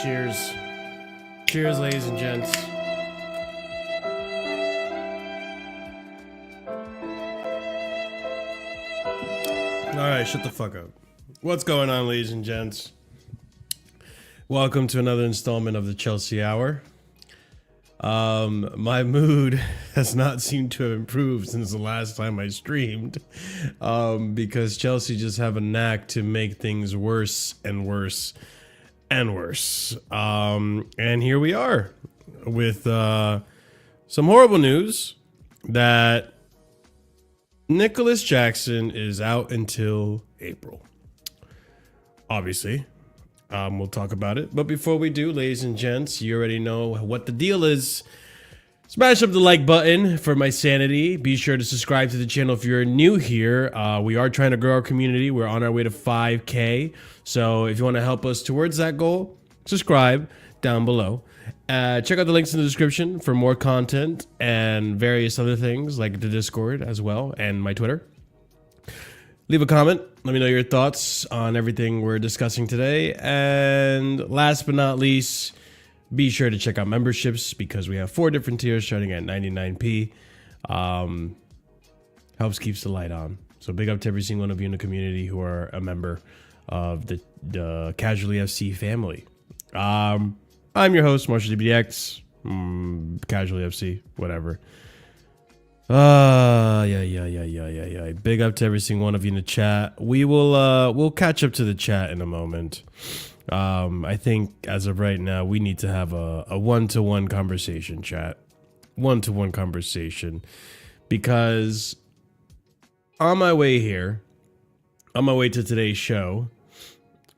Cheers. Cheers, ladies and gents. Alright, shut the fuck up. What's going on, ladies and gents? Welcome to another installment of the Chelsea Hour. My mood has not seemed to have improved since the last time I streamed, because Chelsea just have a knack to make things worse and worse and worse. And here we are with some horrible news that Nicholas Jackson is out until April. Obviously. We'll talk about it. But before we do, ladies and gents, you already know what the deal is. Smash up the like button for my sanity. Be sure to subscribe to the channel if you're new here. We are trying to grow our community. We're on our way to 5K. So if you want to help us towards that goal, subscribe down below. Check out the links in the description for more content and various other things like the Discord as well and my Twitter. Leave a comment. Let me know your thoughts on everything we're discussing today. And last but not least, be sure to check out memberships because we have 4 different tiers starting at 99p. Helps keeps the light on. So big up to every single one of you in the community who are a member of the Casually FC family. I'm your host, Marshall DBDX, Casually FC, whatever. Yeah. Big up to every single one of you in the chat. We'll catch up to the chat in a moment. I think as of right now, we need to have a one-to-one conversation, chat. One-to-one conversation. Because on my way here, on my way to today's show,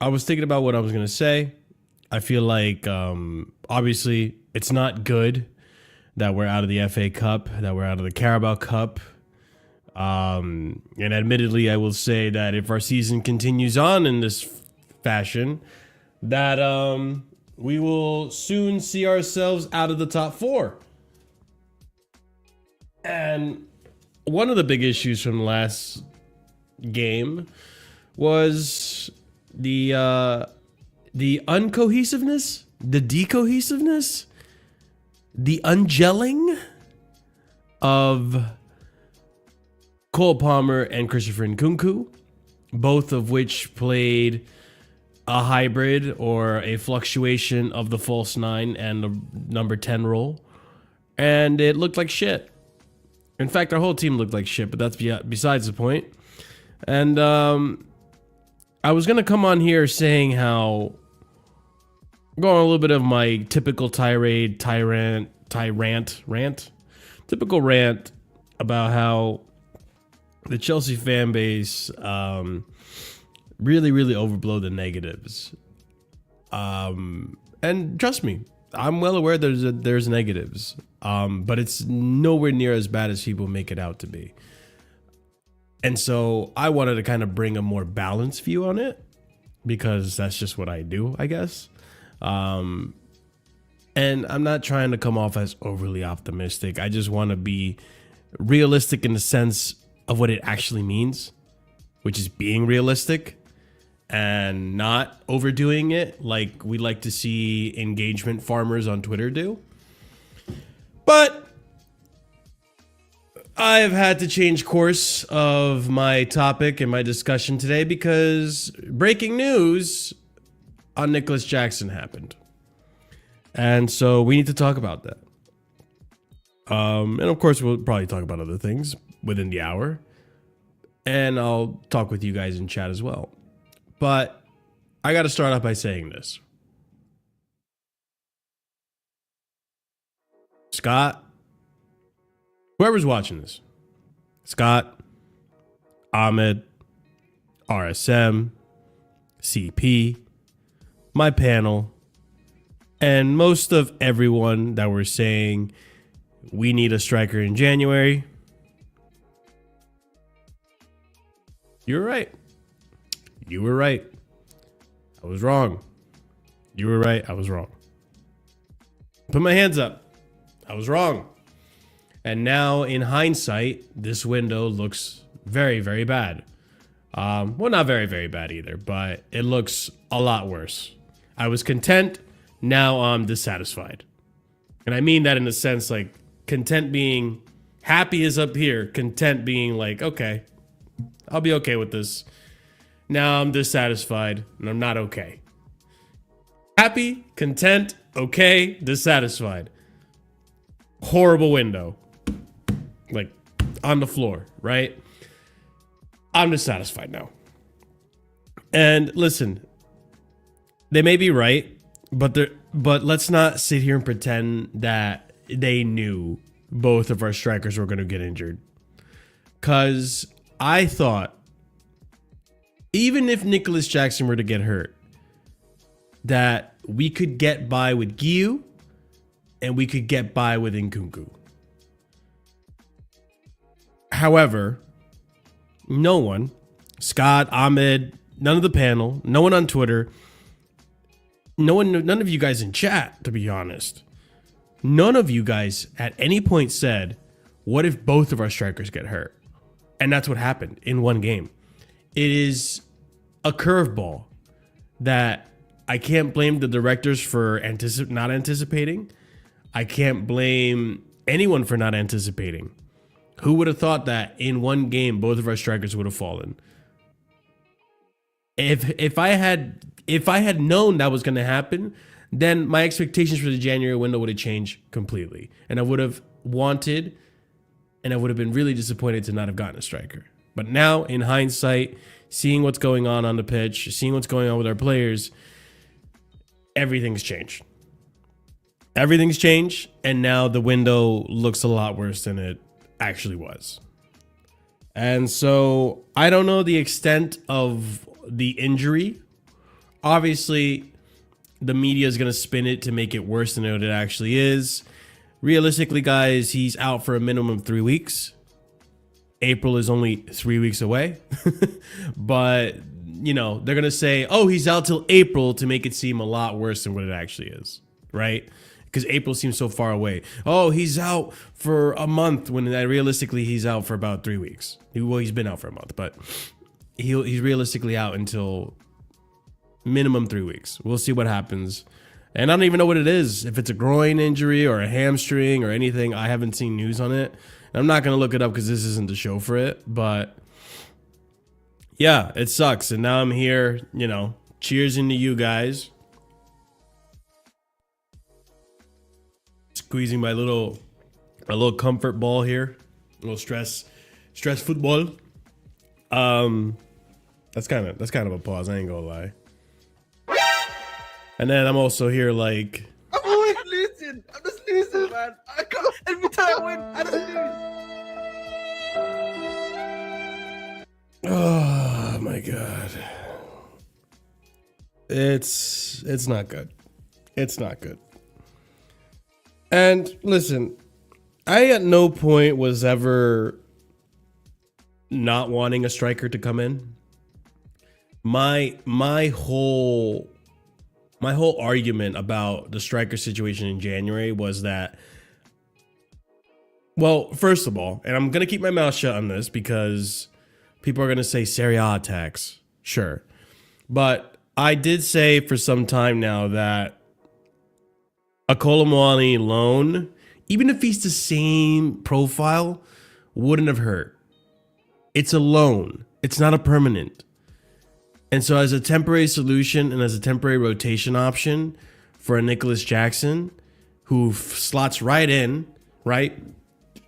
I was thinking about what I was going to say. I feel like, obviously, it's not good that we're out of the FA Cup, that we're out of the Carabao Cup. And admittedly, I will say that if our season continues on in this fashion, that we will soon see ourselves out of the top 4. And one of the big issues from last game was the uncohesiveness, the decohesiveness, the ungelling of Cole Palmer and Christopher Nkunku, both of which played a hybrid or a fluctuation of the false 9 and the number 10 role, and it looked like shit. In fact, our whole team looked like shit, but that's besides the point. And I was gonna come on here saying how, going on a little bit of my typical typical rant about how the Chelsea fan base really overblow the negatives. And trust me, I'm well aware there's negatives, but it's nowhere near as bad as people make it out to be. And so I wanted to kind of bring a more balanced view on it because that's just what I do, I guess. And I'm not trying to come off as overly optimistic. I just want to be realistic in the sense of what it actually means, which is being realistic and not overdoing it like we like to see engagement farmers on Twitter do. But I've had to change course of my topic and my discussion today because breaking news on Nicholas Jackson happened. And so we need to talk about that. And of course, we'll probably talk about other things within the hour. And I'll talk with you guys in chat as well. But I got to start off by saying this. Scott, whoever's watching this, Scott, Ahmed, RSM, CP, my panel, and most of everyone that were saying we need a striker in January. You were right. You were right. I was wrong. You were right. I was wrong. Put my hands up. I was wrong. And now, in hindsight, this window looks very, very bad. Well, not very, very bad either, but it looks a lot worse. I was content now I'm dissatisfied. And I mean that in a sense, like content being happy is up here, content being like, okay, I'll be okay with this. Now I'm dissatisfied and I'm not okay. Happy, content, okay, dissatisfied. Horrible window. Like on the floor, right? I'm dissatisfied now. And listen, they may be right, but let's not sit here and pretend that they knew both of our strikers were going to get injured. Because I thought, even if Nicholas Jackson were to get hurt, that we could get by with Gyu and we could get by with Nkunku. However, no one, Scott, Ahmed, none of the panel, no one on Twitter, none of you guys in chat, to be honest, none of you guys at any point said, what if both of our strikers get hurt? And that's what happened in one game. It is a curveball that I can't blame the directors for not anticipating. I can't blame anyone for not anticipating. Who would have thought that in one game both of our strikers would have fallen? If I had known that was going to happen, then my expectations for the January window would have changed completely, and I would have wanted, and I would have been really disappointed to not have gotten a striker. But now, in hindsight, seeing what's going on the pitch, seeing what's going on with our players, everything's changed. Everything's changed, and now the window looks a lot worse than it actually was. And so I don't know the extent of the injury. Obviously, the media is going to spin it to make it worse than it actually is. Realistically, guys, he's out for a minimum of 3 weeks. April is only 3 weeks away. But, you know, they're going to say, oh, he's out till April to make it seem a lot worse than what it actually is, right? Because April seems so far away. Oh, he's out for a month when realistically he's out for about 3 weeks. Well, he's been out for a month, but he's realistically out until minimum 3 weeks. We'll see what happens. And I don't even know what it is. If it's a groin injury or a hamstring or anything, I haven't seen news on it. I'm not going to look it up because this isn't the show for it. But yeah, it sucks. And now I'm here, you know, cheersing to you guys. Squeezing my little comfort ball here. A little stress football. That's kind of a pause. I ain't gonna lie. And then I'm also here like, I'm always losing. I'm just losing, man. I can't. Every time I win, I just lose. oh my god, it's not good. It's not good. And listen, I at no point was ever not wanting a striker to come in. My whole argument about the striker situation in January was that, well, first of all, and I'm going to keep my mouth shut on this because people are going to say Serie A attacks. Sure. But I did say for some time now that a Colomwani loan, even if he's the same profile, wouldn't have hurt. It's a loan. It's not a permanent. And so as a temporary solution and as a temporary rotation option for a Nicholas Jackson, who slots right in, right?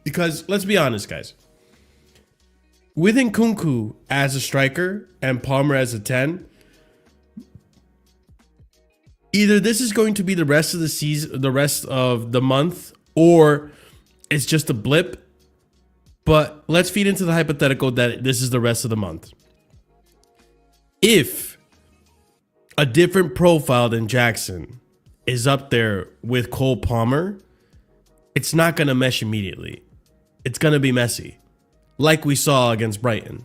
Because let's be honest, guys. With Nkunku as a striker and Palmer as a 10, either this is going to be the rest of the season, the rest of the month, or it's just a blip. But let's feed into the hypothetical that this is the rest of the month. If a different profile than Jackson is up there with Cole Palmer, it's not going to mesh immediately. It's going to be messy, like we saw against Brighton.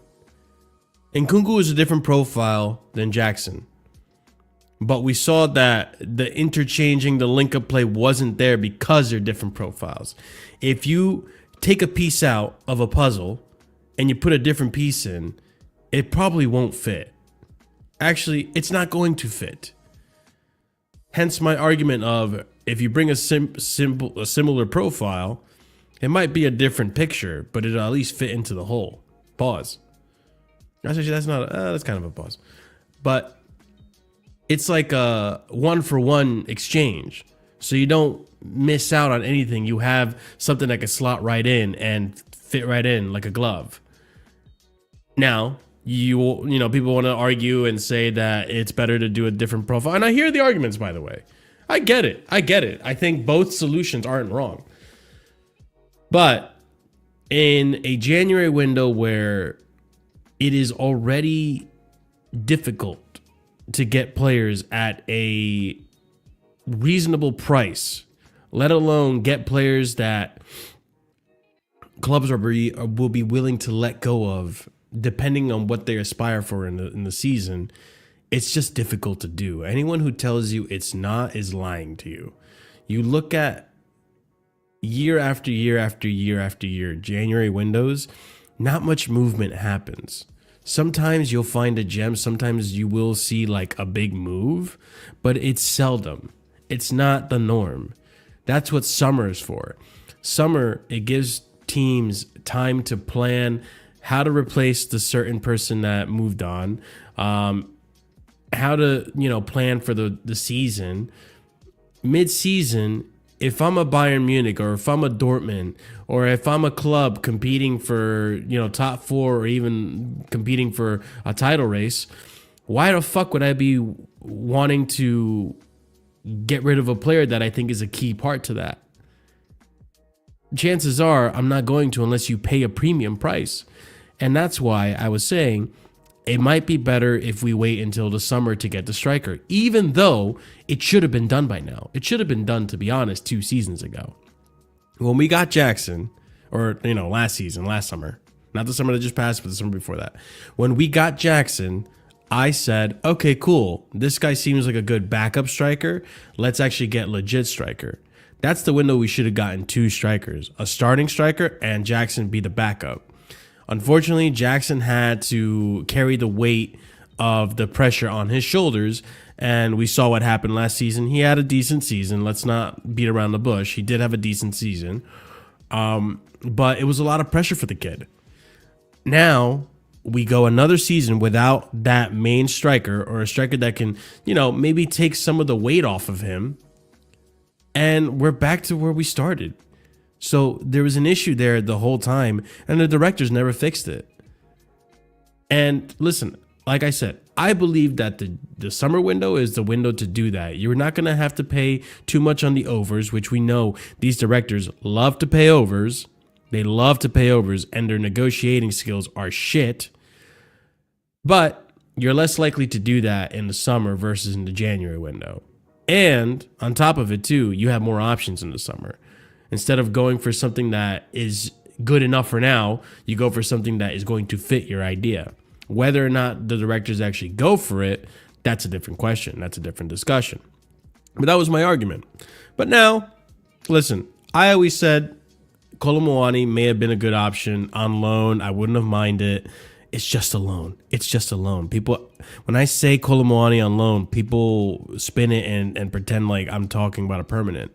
Nkunku is a different profile than Jackson. But we saw that the interchanging, the link-up play wasn't there because they're different profiles. If you take a piece out of a puzzle and you put a different piece in, it probably won't fit. Actually, it's not going to fit. Hence my argument of if you bring a similar profile, it might be a different picture, but it'll at least fit into the whole. Pause. Actually, that's not. That's kind of a pause, but it's like a 1-for-1 exchange, so you don't miss out on anything. You have something that can slot right in and fit right in like a glove. Now, you know, people want to argue and say that it's better to do a different profile. And I hear the arguments, by the way. I get it. I think both solutions aren't wrong. But in a January window where it is already difficult to get players at a reasonable price, let alone get players that clubs will be willing to let go of depending on what they aspire for in the season, it's just difficult to do. Anyone who tells you it's not is lying to you. You look at year after year after year after year, January windows, not much movement happens. Sometimes you'll find a gem. Sometimes you will see like a big move, but it's seldom. It's not the norm. That's what summer is for. Summer, it gives teams time to plan how to replace the certain person that moved on, how to, you know, plan for the season. Mid-season, if I'm a Bayern Munich or if I'm a Dortmund or if I'm a club competing for, you know, top 4 or even competing for a title race, why the fuck would I be wanting to get rid of a player that I think is a key part to that? Chances are I'm not going to unless you pay a premium price. And that's why I was saying it might be better if we wait until the summer to get the striker, even though it should have been done by now. It should have been done, to be honest, 2 seasons ago. When we got Jackson, or, you know, last summer, not the summer that just passed, but the summer before that. When we got Jackson, I said, okay, cool. This guy seems like a good backup striker. Let's actually get legit striker. That's the window we should have gotten 2 strikers, a starting striker and Jackson be the backup. Unfortunately, Jackson had to carry the weight of the pressure on his shoulders, and we saw what happened last season. He had a decent season. Let's not beat around the bush. He did have a decent season, but it was a lot of pressure for the kid. Now, we go another season without that main striker or a striker that can, you know, maybe take some of the weight off of him, and we're back to where we started. So there was an issue there the whole time, and the directors never fixed it. And listen, like I said, I believe that the summer window is the window to do that. You're not going to have to pay too much on the overs, which we know these directors love to pay overs. They love to pay overs, and their negotiating skills are shit. But you're less likely to do that in the summer versus in the January window. And on top of it, too, you have more options in the summer. Instead of going for something that is good enough for now, you go for something that is going to fit your idea. Whether or not the directors actually go for it, that's a different question. That's a different discussion. But that was my argument. But now, listen, I always said Kolo Muani may have been a good option on loan. I wouldn't have minded. It's just a loan. It's just a loan. People, when I say Kolo Muani on loan, people spin it and pretend like I'm talking about a permanent.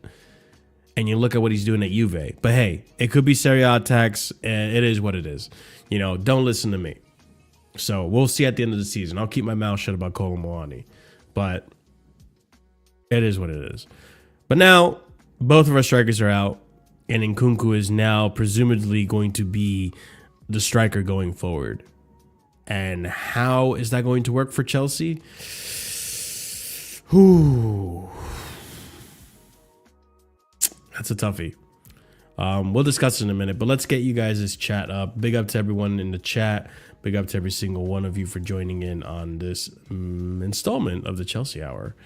And you look at what he's doing at Juve. But hey, it could be Serie A tax. And it is what it is. You know, don't listen to me. So we'll see at the end of the season. I'll keep my mouth shut about Kolo Muani. But it is what it is. But now, both of our strikers are out. And Nkunku is now presumably going to be the striker going forward. And how is that going to work for Chelsea? Whew. That's a toughie. We'll discuss it in a minute, but let's get you guys' chat up. Big up to everyone in the chat. Big up to every single one of you for joining in on this installment of the Chelsea Hour.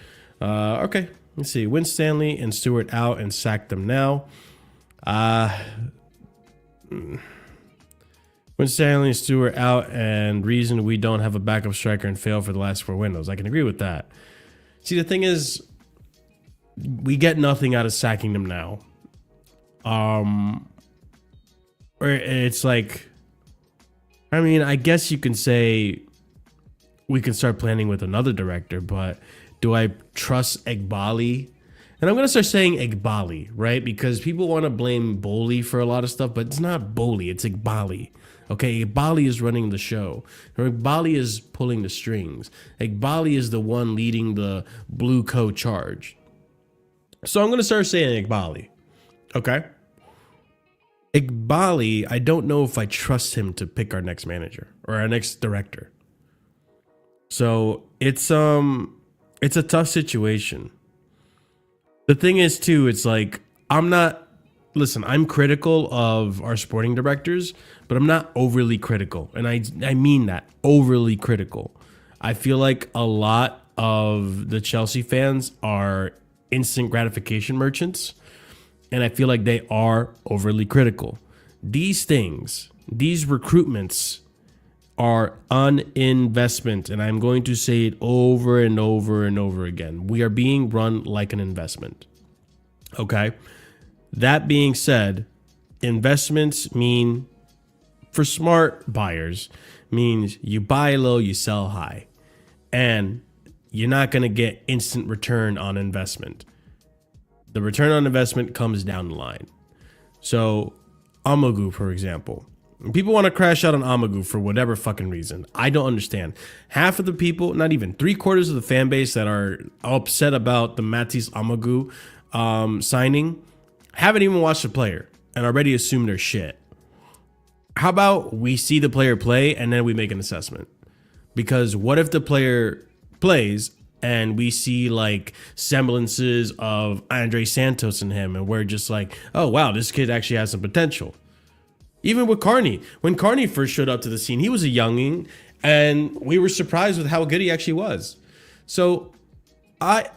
Okay, let's see. Win Stanley and Stewart out and sack them now. Win Stanley and Stewart out and reason we don't have a backup striker and fail for the last 4 windows. I can agree with that. See, the thing is, we get nothing out of sacking them now. Or it's like, I mean, I guess you can say we can start planning with another director, but Do I trust Egbali? And I'm going to start saying Egbali, right? Because people want to blame Boli for a lot of stuff, but it's not Boli, it's Egbali. Okay, Egbali is running the show. Egbali is pulling the strings. Egbali is the one leading the blue coat charge. So I'm going to start saying Egbali. Okay? Egbali, I don't know if I trust him to pick our next manager or our next director. So it's a tough situation. The thing is too, it's like I'm critical of our sporting directors, but I'm not overly critical. And I mean that, overly critical. I feel like a lot of the Chelsea fans are instant gratification merchants, and I feel like they are overly critical. These things, these recruitments are an investment, and I'm going to say it over and over and over again. We are being run like an investment. Okay? That being said, investments mean, for smart buyers, means you buy low, you sell high. And you're not going to get instant return on investment. The return on investment comes down the line. So, Amagu, for example. People want to crash out on Amagu for whatever fucking reason. I don't understand. Half of the people, not even 3/4 of the fan base that are upset about the Matisse Amagu signing, haven't even watched the player and already assume they're shit. How about we see the player play and then we make an assessment? Because what if the player plays and we see like semblances of Andre Santos in him and we're just like, oh wow, this kid actually has some potential. Even with Carney, when Carney first showed up to the scene, he was a younging and we were surprised with how good he actually was. So I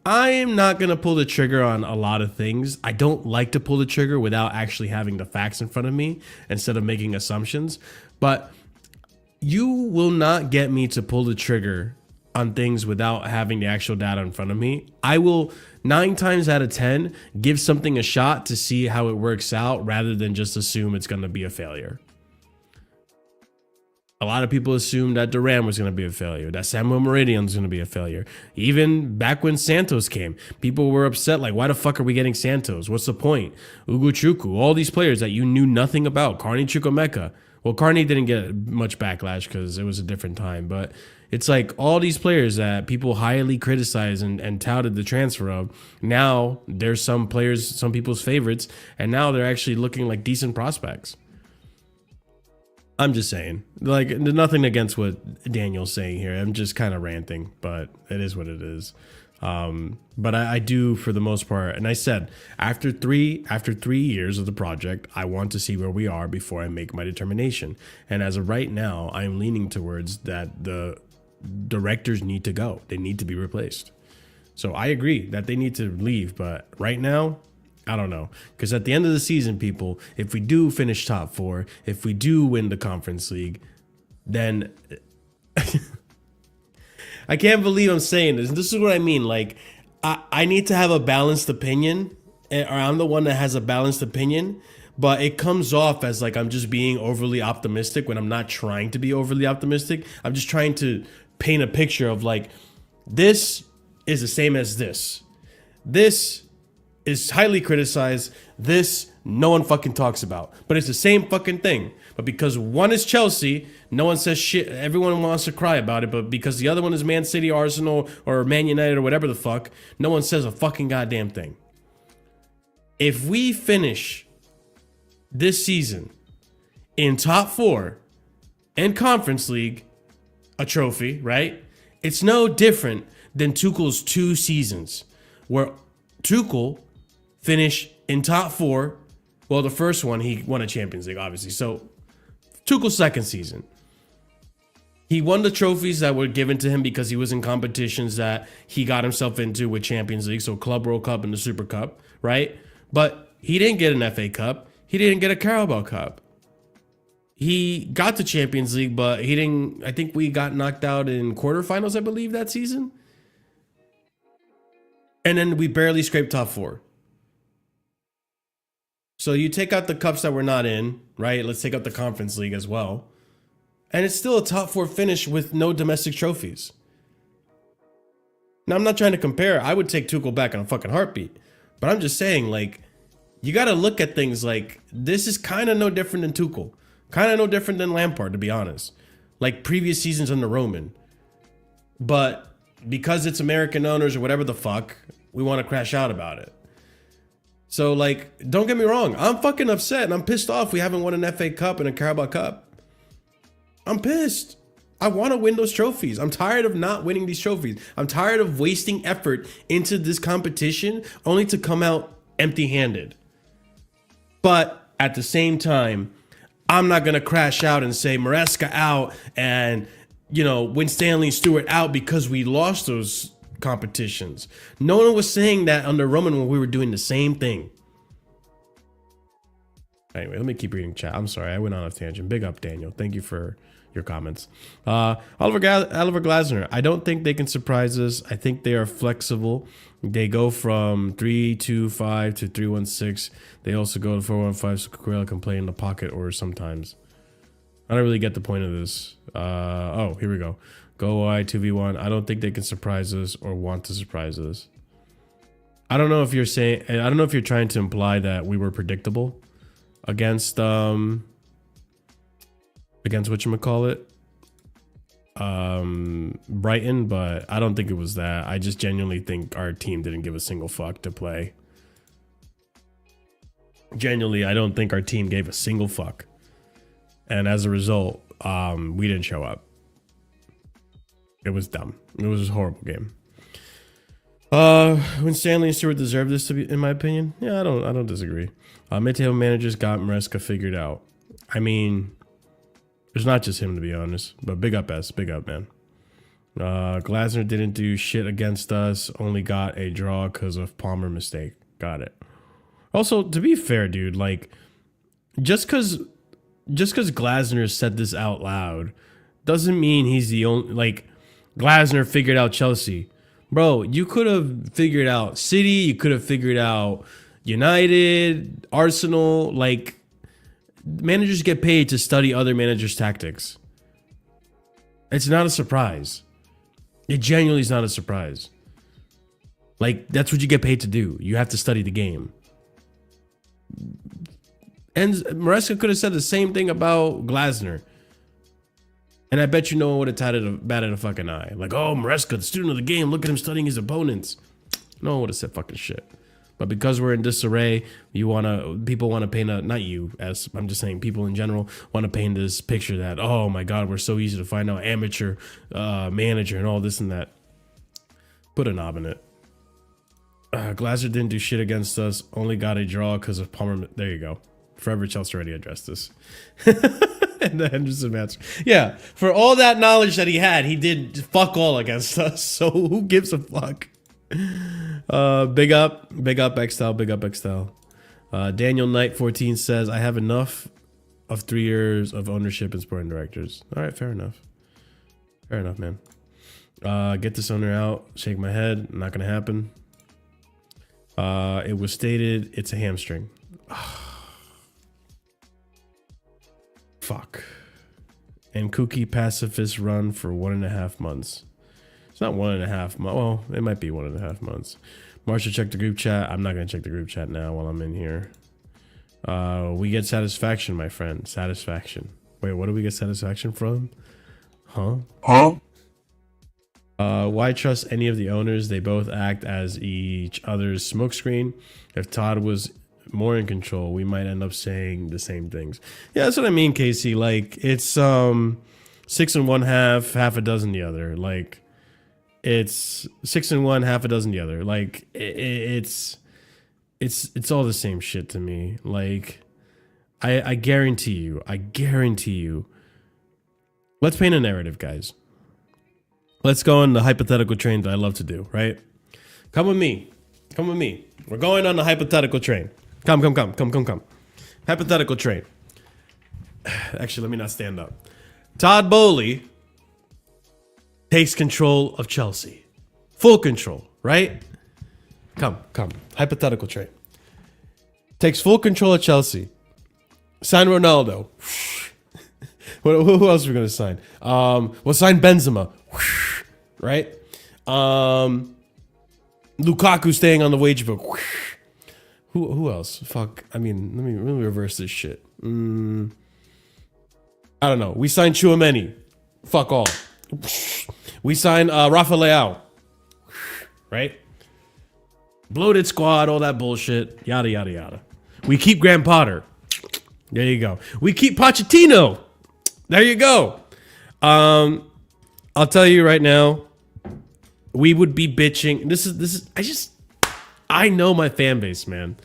am not going to pull the trigger on a lot of things. I don't like to pull the trigger without actually having the facts in front of me instead of making assumptions. But you will not get me to pull the trigger on things without having the actual data in front of me. I will 9 times out of 10 give something a shot to see how it works out rather than just assume it's going to be a failure. A lot of people assumed that Duran was going to be a failure, that Samuel Meridian was going to be a failure. Even back when Santos came, people were upset, like, why the fuck are we getting Santos? What's the point? Ugo Chukwu, all these players that you knew nothing about. Carney Chukwuemeka. Well, Carney didn't get much backlash because it was a different time, but it's like all these players that people highly criticized and touted the transfer of, now there's some players, some people's favorites, and now they're actually looking like decent prospects. I'm just saying, like, there's nothing against what Daniel's saying here. I'm just kind of ranting, but it is what it is. But I do, for the most part, and I said, after three years of the project, I want to see where we are before I make my determination. And as of right now, I'm leaning towards that the directors need to go. They need to be replaced. So I agree that they need to leave, but right now, I don't know. Because at the end of the season, people, if we do finish top 4, if we do win the Conference League, then I can't believe I'm saying this. This is what I mean. Like, I need to have a balanced opinion, or I'm the one that has a balanced opinion, but it comes off as like I'm just being overly optimistic when I'm not trying to be overly optimistic. I'm just trying to paint a picture of like, this is the same as this. This is highly criticized. This no one fucking talks about, but it's the same fucking thing. But because one is Chelsea, no one says shit. Everyone wants to cry about it. But because the other one is Man City, Arsenal, or Man United, or whatever the fuck, no one says a fucking goddamn thing. If we finish this season in top 4 and Conference League, a trophy, right? It's no different than Tuchel's 2 seasons, where Tuchel finished in top 4. Well, the first one, he won a Champions League, obviously. So Tuchel's second season, he won the trophies that were given to him because he was in competitions that he got himself into with Champions League, so Club World Cup and the Super Cup, right? But he didn't get an FA Cup. He didn't get a Carabao Cup. He got the Champions League, but he didn't. I think we got knocked out in quarterfinals, I believe, that season. And then we barely scraped top 4. So you take out the cups that we're not in, right? Let's take out the Conference League as well. And it's still a top 4 finish with no domestic trophies. Now, I'm not trying to compare. I would take Tuchel back in a fucking heartbeat. But I'm just saying, like, you got to look at things like this is kind of no different than Tuchel. Kind of no different than Lampard, to be honest. Like previous seasons under Roman. But because it's American owners or whatever the fuck, we want to crash out about it. So, like, don't get me wrong. I'm fucking upset and I'm pissed off we haven't won an FA Cup and a Carabao Cup. I'm pissed. I want to win those trophies. I'm tired of not winning these trophies. I'm tired of wasting effort into this competition only to come out empty-handed. But at the same time, I'm not going to crash out and say Maresca out and, you know, Win Stanley Stewart out because we lost those competitions. No one was saying that under Roman when we were doing the same thing. Anyway, let me keep reading chat. I'm sorry, I went on a tangent. Big up, Daniel. Thank you for your comments. Oliver Glasner, I don't think they can surprise us. I think they are flexible. They go from 3-2-5 to 3-1-6. They also go to 4-1-5, so Cucurella can play in the pocket or sometimes. I don't really get the point of this. Oh, here we go. Go wide 2v1. I don't think they can surprise us or want to surprise us. I don't know if you're saying, I don't know if you're trying to imply that we were predictable against whatchamacallit, Brighton, but I don't think it was that. I just genuinely think our team didn't give a single fuck to play. Genuinely, I don't think our team gave a single fuck. And as a result, we didn't show up. It was dumb. It was a horrible game. When Stanley and Stewart deserve this to be, in my opinion, yeah, I don't disagree. Mid-table managers got Maresca figured out. I mean, it's not just him, to be honest, but big up S, big up, man. Glasner didn't do shit against us, only got a draw because of Palmer mistake. Got it. Also, to be fair, dude, like, just because Glasner said this out loud doesn't mean he's the only, like, Glasner figured out Chelsea. Bro, you could have figured out City, you could have figured out United, Arsenal. Like, managers get paid to study other managers' tactics. It's not a surprise. It genuinely is not a surprise. Like, that's what you get paid to do. You have to study the game. And Maresca could have said the same thing about Glasner. And I bet you no one would have batted a fucking eye. Like, oh, Maresca, the student of the game, look at him studying his opponents. No one would have said fucking shit. But because we're in disarray, people want to paint a, not you, as I'm just saying, people in general want to paint this picture that, oh my God, we're so easy to find out, amateur manager and all this and that. Put a knob in it. Glasner didn't do shit against us, only got a draw because of Palmer. There you go. Forever Chelsea already addressed this. And the Henderson match. Yeah, for all that knowledge that he had, he did fuck all against us. So who gives a fuck? Big up Xtel, big up Xtel. Daniel Knight 14 says, I have enough of 3 years of ownership and sporting directors. All right, fair enough. Fair enough, man. Get this owner out. Shake my head. Not gonna happen. It was stated it's a hamstring. Fuck. And Nkunku pacifist run for 1.5 months. It's not 1.5 months. Well, it might be 1.5 months. Marsha, check the group chat. I'm not going to check the group chat now while I'm in here. We get satisfaction, my friend. Satisfaction. Wait, what do we get satisfaction from? Huh? Why trust any of the owners? They both act as each other's smokescreen. If Todd was more in control, we might end up saying the same things. Yeah, that's what I mean, Casey. Like, it's 6 and 1 half a dozen the other. Like, it's 6 and 1 half a dozen the other. Like, it's all the same shit to me. Like, I guarantee you. Let's paint a narrative, guys. Let's go on the hypothetical train that I love to do, right? Come with me. We're going on the hypothetical train. Come. Hypothetical train. Actually, let me not stand up. Todd Bowley takes control of Chelsea. Full control, right? Come. Hypothetical train. Takes full control of Chelsea. Sign Ronaldo. Who else are we going to sign? We'll sign Benzema. Right? Lukaku staying on the wage bill. Who else? Fuck. I mean, let me reverse this shit. I don't know. We signed Chouameni. Fuck all. We signed Rafa Leao. Right? Bloated squad, all that bullshit. Yada, yada, yada. We keep Graham Potter. There you go. We keep Pochettino. There you go. I'll tell you right now, we would be bitching. This is I know my fan base, man,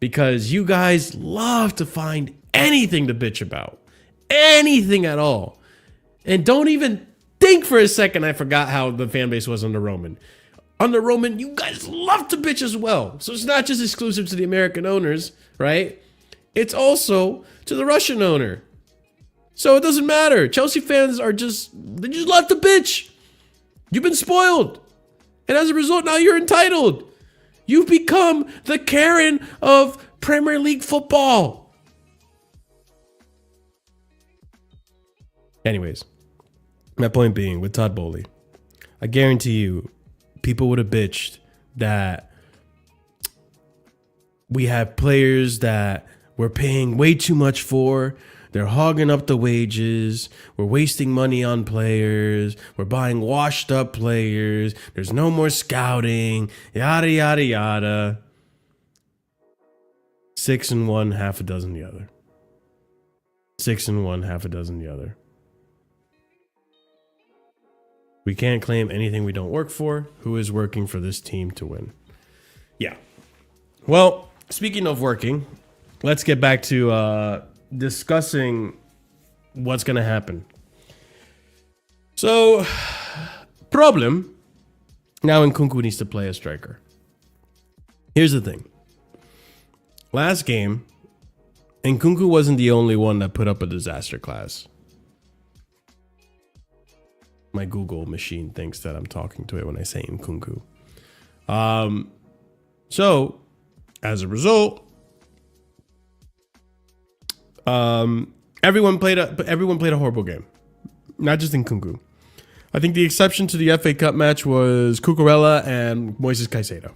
because you guys love to find anything to bitch about, anything at all. And don't even think for a second I forgot how the fan base was under Roman. Under Roman, you guys love to bitch as well. So it's not just exclusive to the American owners, right? It's also to the Russian owner. So it doesn't matter. Chelsea fans they just love to bitch. You've been spoiled. And as a result, now you're entitled. You've become the Karen of Premier League football. Anyways, my point being, with Todd Bowley, I guarantee you, people would have bitched that we have players that we're paying way too much for. They're hogging up the wages. We're wasting money on players. We're buying washed up players. There's no more scouting. Yada, yada, yada. 6 and 1, half a dozen the other. 6 and 1, half a dozen the other. We can't claim anything we don't work for. Who is working for this team to win? Yeah. Well, speaking of working, let's get back to discussing what's going to happen. So, problem. Now Nkunku needs to play a striker. Here's the thing. Last game, Nkunku wasn't the only one that put up a disaster class. My Google machine thinks that I'm talking to it when I say Nkunku. So, as a result, everyone played a horrible game. Not just Nkunku. I think the exception to the FA Cup match was Cucurella and Moises Caicedo.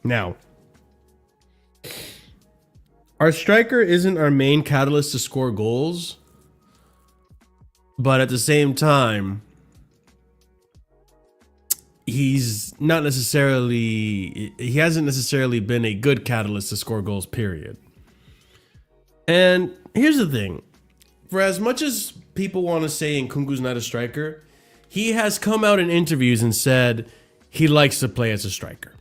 Now, our striker isn't our main catalyst to score goals, but at the same time, he hasn't necessarily been a good catalyst to score goals, period. And here's the thing. For as much as people want to say Nkunku's not a striker, he has come out in interviews and said he likes to play as a striker.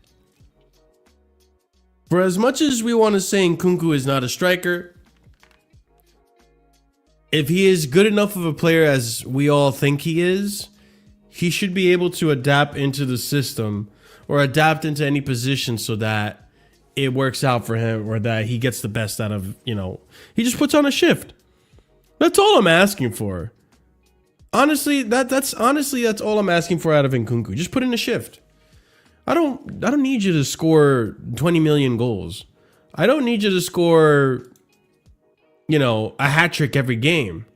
For as much as we want to say Nkunku is not a striker, if he is good enough of a player as we all think he is, he should be able to adapt into the system or adapt into any position so that it works out for him or that he gets the best out of, he just puts on a shift. That's all I'm asking for. Honestly, that's all I'm asking for out of Nkunku. Just put in a shift. I don't need you to score 20 million goals. I don't need you to score, a hat trick every game.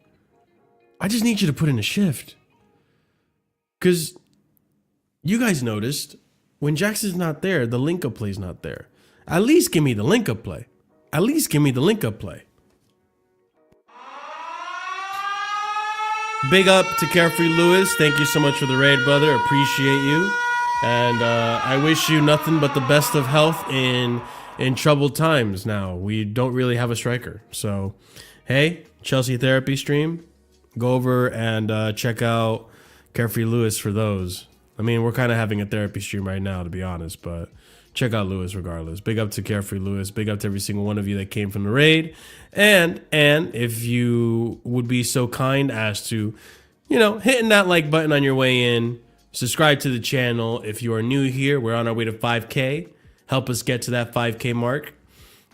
I just need you to put in a shift. Because you guys noticed when Jackson's not there, the link-up play's not there. At least give me the link-up play. At least give me the link-up play. Big up to Carefree Lewis. Thank you so much for the raid, brother. Appreciate you. And I wish you nothing but the best of health in troubled times now. We don't really have a striker. So, hey, Chelsea Therapy stream. Go over and check out Carefree Lewis for those. I mean, we're kind of having a therapy stream right now, to be honest, but check out Lewis regardless. Big up to Carefree Lewis. Big up to every single one of you that came from the raid. And if you would be so kind as to, hitting that like button on your way in, subscribe to the channel. If you are new here, we're on our way to 5K. Help us get to that 5K mark.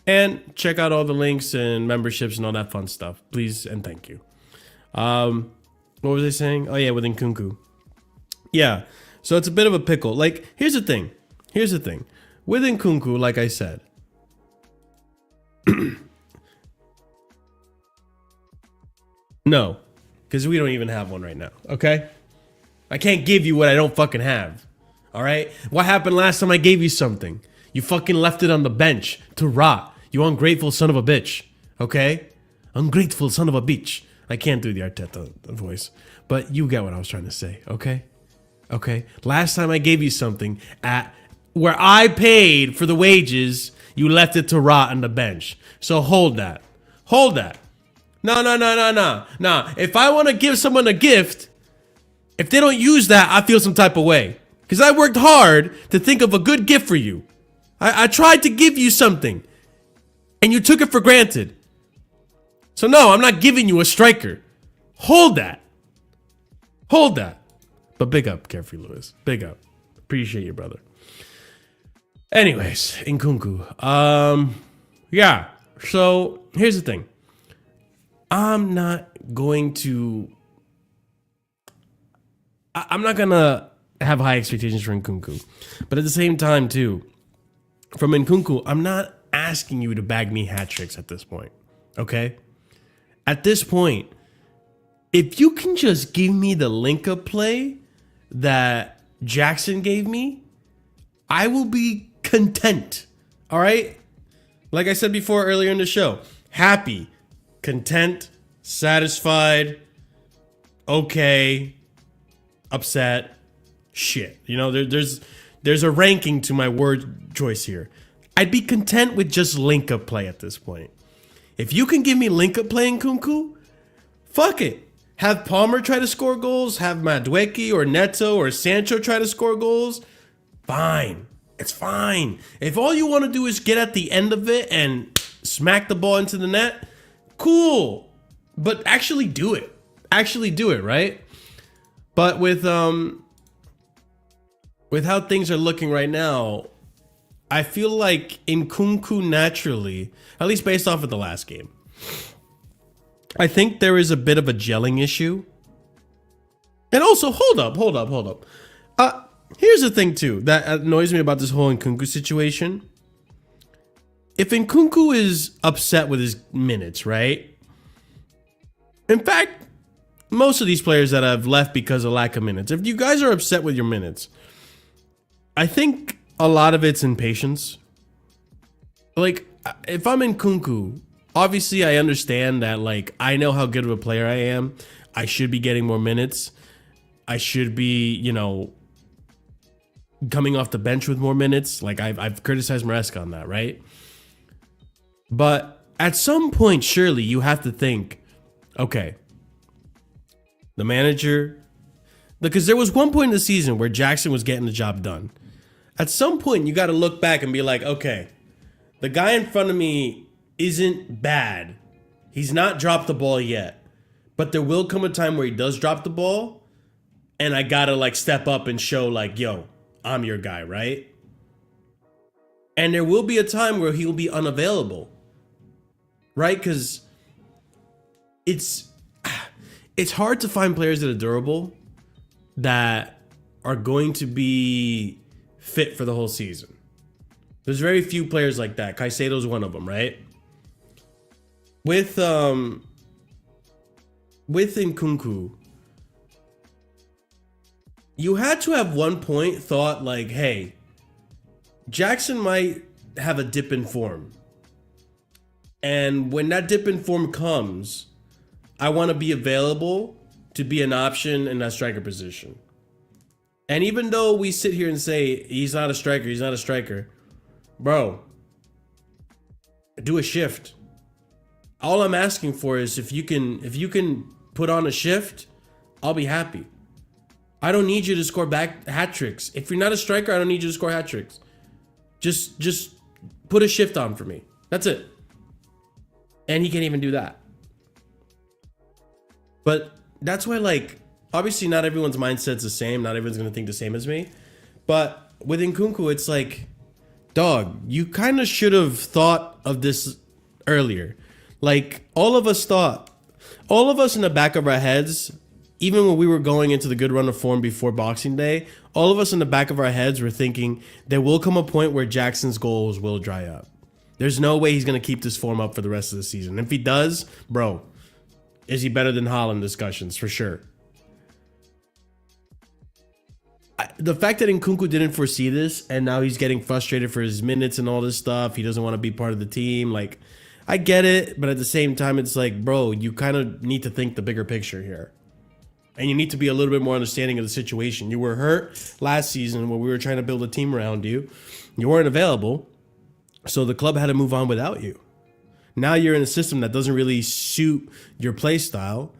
And check out all the links and memberships and all that fun stuff. Please and thank you. What was I saying? Oh, yeah, with Nkunku. Yeah, so it's a bit of a pickle. Like, here's the thing. With Nkunku, like I said, no, because we don't even have one right now, okay? I can't give you what I don't fucking have. All right? What happened last time I gave you something? You fucking left it on the bench to rot. You ungrateful son of a bitch. Okay? Ungrateful son of a bitch. I can't do the Arteta voice, but you get what I was trying to say, okay? Okay? Last time I gave you something at where I paid for the wages, you left it to rot on the bench. So hold that. Hold that. No. If I want to give someone a gift, if they don't use that, I feel some type of way. Because I worked hard to think of a good gift for you. I tried to give you something, and you took it for granted. So no, I'm not giving you a striker. Hold that. Hold that. But big up, Carefree Lewis. Big up. Appreciate you, brother. Anyways, Nkunku. Yeah. So here's the thing. I'm not going to have high expectations for Nkunku. But at the same time, too, from Nkunku, I'm not asking you to bag me hat tricks at this point. Okay? At this point, if you can just give me the link-up play that Jackson gave me, I will be content. All right? Like I said before earlier in the show, happy, content, satisfied, okay, upset, shit. You know, there's a ranking to my word choice here. I'd be content with just link-up play at this point. If you can give me link-up play in Nkunku, fuck it. Have Palmer try to score goals, have Madueke or Neto or Sancho try to score goals. Fine. It's fine. If all you want to do is get at the end of it and smack the ball into the net, cool. But actually do it. Actually do it, right? But with how things are looking right now, I feel like Nkunku naturally, at least based off of the last game, I think there is a bit of a gelling issue. And also, hold up. Here's the thing too that annoys me about this whole Nkunku situation. If Nkunku is upset with his minutes, right? In fact, most of these players that have left because of lack of minutes, if you guys are upset with your minutes, I think a lot of it's impatience. Like, if I'm Nkunku, obviously I understand that, like, I know how good of a player I am. I should be getting more minutes. I should be, you know, coming off the bench with more minutes. Like, I've criticized Maresca on that, right? But at some point, surely you have to think, okay, the manager, because there was one point in the season where Jackson was getting the job done. At some point, you got to look back and be like, okay, the guy in front of me isn't bad. He's not dropped the ball yet. But there will come a time where he does drop the ball, and I got to, like, step up and show, like, yo, I'm your guy, right? And there will be a time where he'll be unavailable, right? Because it's hard to find players that are durable, that are going to be fit for the whole season. There's very few players like that. Caicedo's one of them, right? With Nkunku, you had to have one point thought like, hey, Jackson might have a dip in form. And when that dip in form comes, I want to be available to be an option in that striker position. And even though we sit here and say he's not a striker, bro, do a shift. All I'm asking for is if you can put on a shift, I'll be happy. I don't need you to score back hat tricks. If you're not a striker, I don't need you to score hat tricks. Just put a shift on for me. That's it. And he can't even do that. But that's why, like, obviously not everyone's mindset's the same. Not everyone's going to think the same as me. But with Nkunku, it's like, dog, you kind of should have thought of this earlier. Like, all of us in the back of our heads, even when we were going into the good run of form before Boxing Day, all of us in the back of our heads were thinking there will come a point where Jackson's goals will dry up. There's no way he's going to keep this form up for the rest of the season. If he does, bro, is he better than Haaland discussions? For sure. the fact that Nkunku didn't foresee this and now he's getting frustrated for his minutes and all this stuff. He doesn't want to be part of the team. Like, I get it, but at the same time, it's like, bro, you kind of need to think the bigger picture here. And you need to be a little bit more understanding of the situation. You were hurt last season when we were trying to build a team around you. You weren't available, so the club had to move on without you. Now you're in a system that doesn't really suit your play style.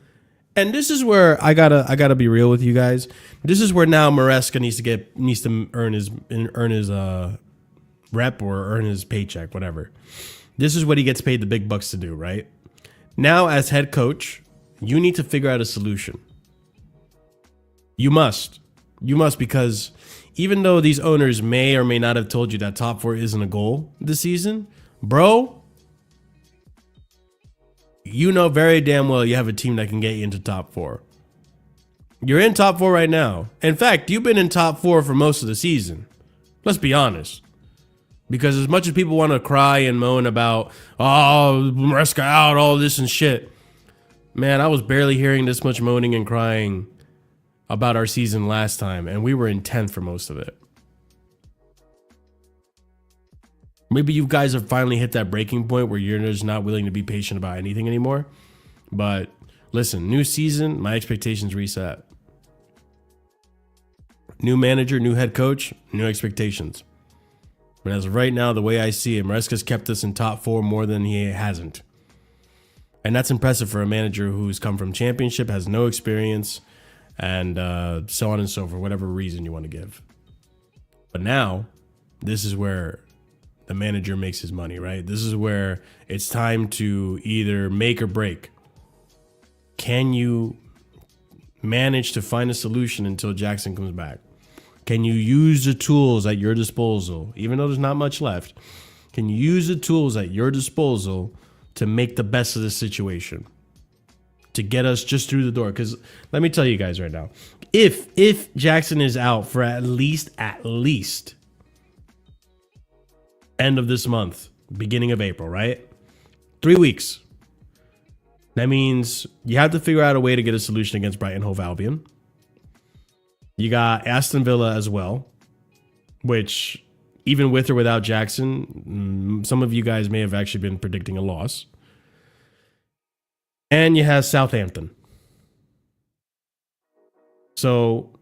And this is where I gotta be real with you guys. This is where now Maresca needs to earn his rep or earn his paycheck, whatever. This is what he gets paid the big bucks to do, right? Now, as head coach, you need to figure out a solution. You must, because even though these owners may or may not have told you that top 4 isn't a goal this season, bro, you know very damn well you have a team that can get you into top 4. You're in top 4 right now. In fact, you've been in top 4 for most of the season. Let's be honest. Because as much as people want to cry and moan about, oh, Maresca out, all this and shit, man, I was barely hearing this much moaning and crying about our season last time, and we were in 10th for most of it. Maybe you guys have finally hit that breaking point where you're just not willing to be patient about anything anymore. But listen, new season, my expectations reset. New manager, new head coach, new expectations. But as of right now, the way I see it, Maresca's kept us in top 4 more than he hasn't. And that's impressive for a manager who's come from championship, has no experience, and so on and so forth, whatever reason you want to give. But now, this is where the manager makes his money, right? This is where it's time to either make or break. Can you manage to find a solution until Jackson comes back? Can you use the tools at your disposal, even though there's not much left? Can you use the tools at your disposal to make the best of the situation, to get us just through the door? Because let me tell you guys right now, if Jackson is out for at least end of this month, beginning of April, right? 3 weeks. That means you have to figure out a way to get a solution against Brighton Hove Albion. You got Aston Villa as well, which even with or without Jackson, some of you guys may have actually been predicting a loss. And you have Southampton. So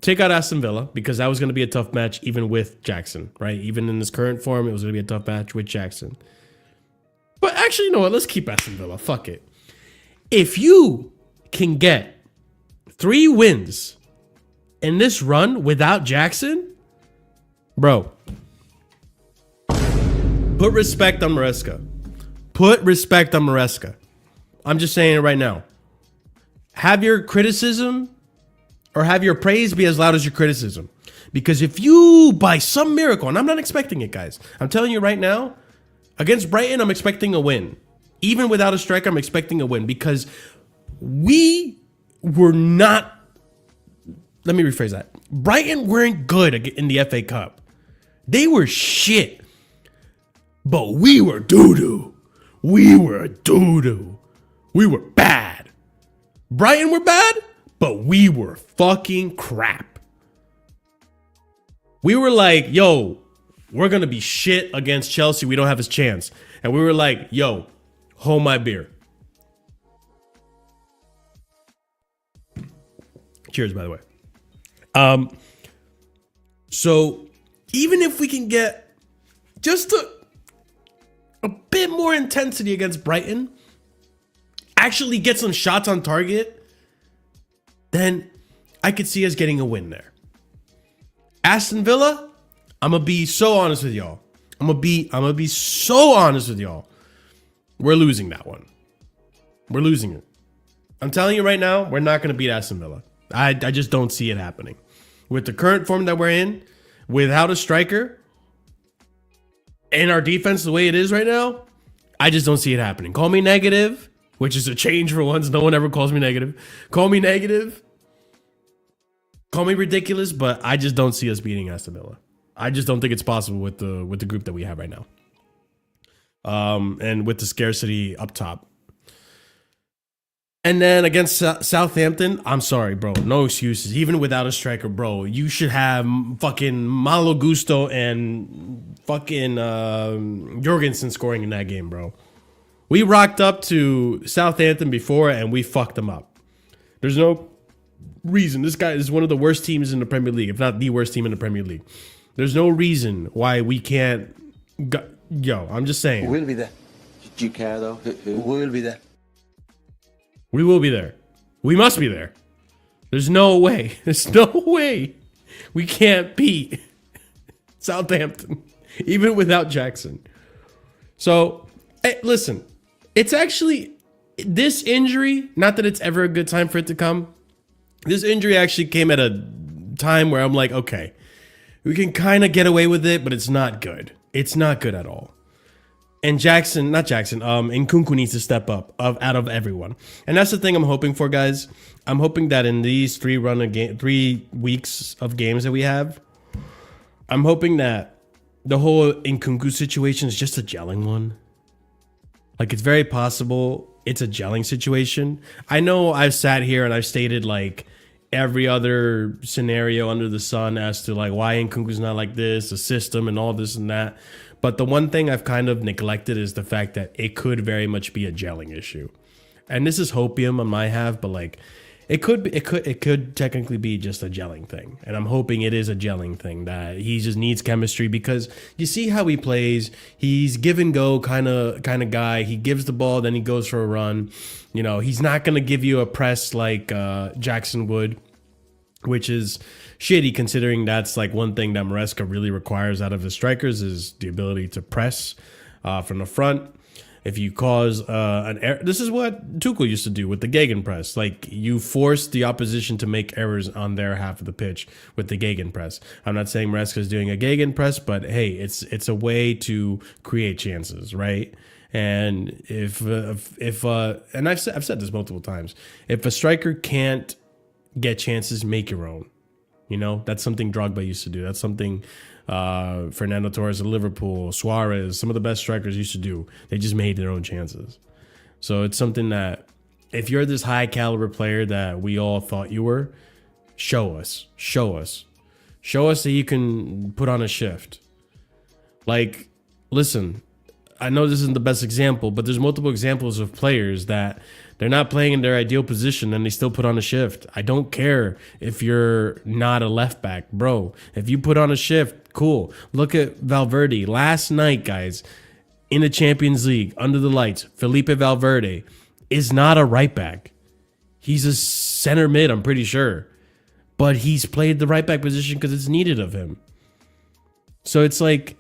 take out Aston Villa because that was going to be a tough match even with Jackson, right? Even in his current form, it was going to be a tough match with Jackson. But actually, you know what? Let's keep Aston Villa. Fuck it. If you can get 3 wins in this run without Jackson, bro, put respect on Maresca. Put respect on Maresca. I'm just saying it right now. Have your criticism or have your praise be as loud as your criticism. Because if you, by some miracle, and I'm not expecting it, guys. I'm telling you right now, against Brighton, I'm expecting a win. Even without a striker, I'm expecting a win. Because we were not... Let me rephrase that. Brighton weren't good in the FA Cup. They were shit. But we were doo-doo. We were doo-doo. We were bad. Brighton were bad, but we were fucking crap. We were like, yo, we're going to be shit against Chelsea. We don't have a chance. And we were like, yo, hold my beer. Cheers, by the way. So even if we can get just a bit more intensity against Brighton, actually get some shots on target, then I could see us getting a win there. Aston Villa, I'm gonna be so honest with y'all. I'm gonna be so honest with y'all. We're losing that one. We're losing it. I'm telling you right now, we're not gonna beat Aston Villa. I just don't see it happening. With the current form that we're in, without a striker, and our defense the way it is right now, I just don't see it happening. Call me negative, which is a change for once. No one ever calls me negative. Call me negative. Call me ridiculous, but I just don't see us beating Aston Villa. I just don't think it's possible with the group that we have right now. And with the scarcity up top. And then against Southampton, I'm sorry, bro. No excuses. Even without a striker, bro, you should have fucking Malo Gusto and fucking Jorgensen scoring in that game, bro. We rocked up to Southampton before and we fucked them up. There's no reason. This guy is one of the worst teams in the Premier League, if not the worst team in the Premier League. There's no reason why we can't. Yo, I'm just saying. We'll be there. Do you care though? Who will be there? We will be there. We must be there. There's no way. There's no way we can't beat Southampton, even without Jackson. So, hey, listen, it's actually this injury, not that it's ever a good time for it to come. This injury actually came at a time where I'm like, okay, we can kind of get away with it, but it's not good. It's not good at all. And Nkunku needs to step up out of everyone. And that's the thing I'm hoping for, guys. I'm hoping that in these 3 weeks of games that we have, I'm hoping that the whole Nkunku situation is just a gelling one. Like, it's very possible it's a gelling situation. I know I've sat here and I've stated, like, every other scenario under the sun as to, like, why Nkunku's not like this, the system and all this and that. But the one thing I've kind of neglected is the fact that it could very much be a gelling issue. And this is hopium on my half, but like it could technically be just a gelling thing. And I'm hoping it is a gelling thing, that he just needs chemistry, because you see how he plays. He's give and go kind of guy. He gives the ball, then he goes for a run. You know, he's not going to give you a press like Jackson would, which is shitty considering that's like one thing that Maresca really requires out of his strikers is the ability to press from the front. If you cause an error, this is what Tuchel used to do with the gegenpress. Like, you force the opposition to make errors on their half of the pitch with the gegenpress. I'm not saying Maresca is doing a gegenpress, but hey, it's a way to create chances, right? And if and I've said this multiple times, if a striker can't get chances, make your own. You know, that's something Drogba used to do. That's something Fernando Torres of Liverpool, Suarez, some of the best strikers used to do. They just made their own chances. So it's something that if you're this high caliber player that we all thought you were, show us that you can put on a shift. Like, listen, I know this isn't the best example, but there's multiple examples of players that they're not playing in their ideal position and they still put on a shift. I don't care if you're not a left back, bro. If you put on a shift, cool. Look at Valverde. Last night, guys, in the Champions League, under the lights, Felipe Valverde is not a right back. He's a center mid, I'm pretty sure. But he's played the right back position because it's needed of him. So it's like,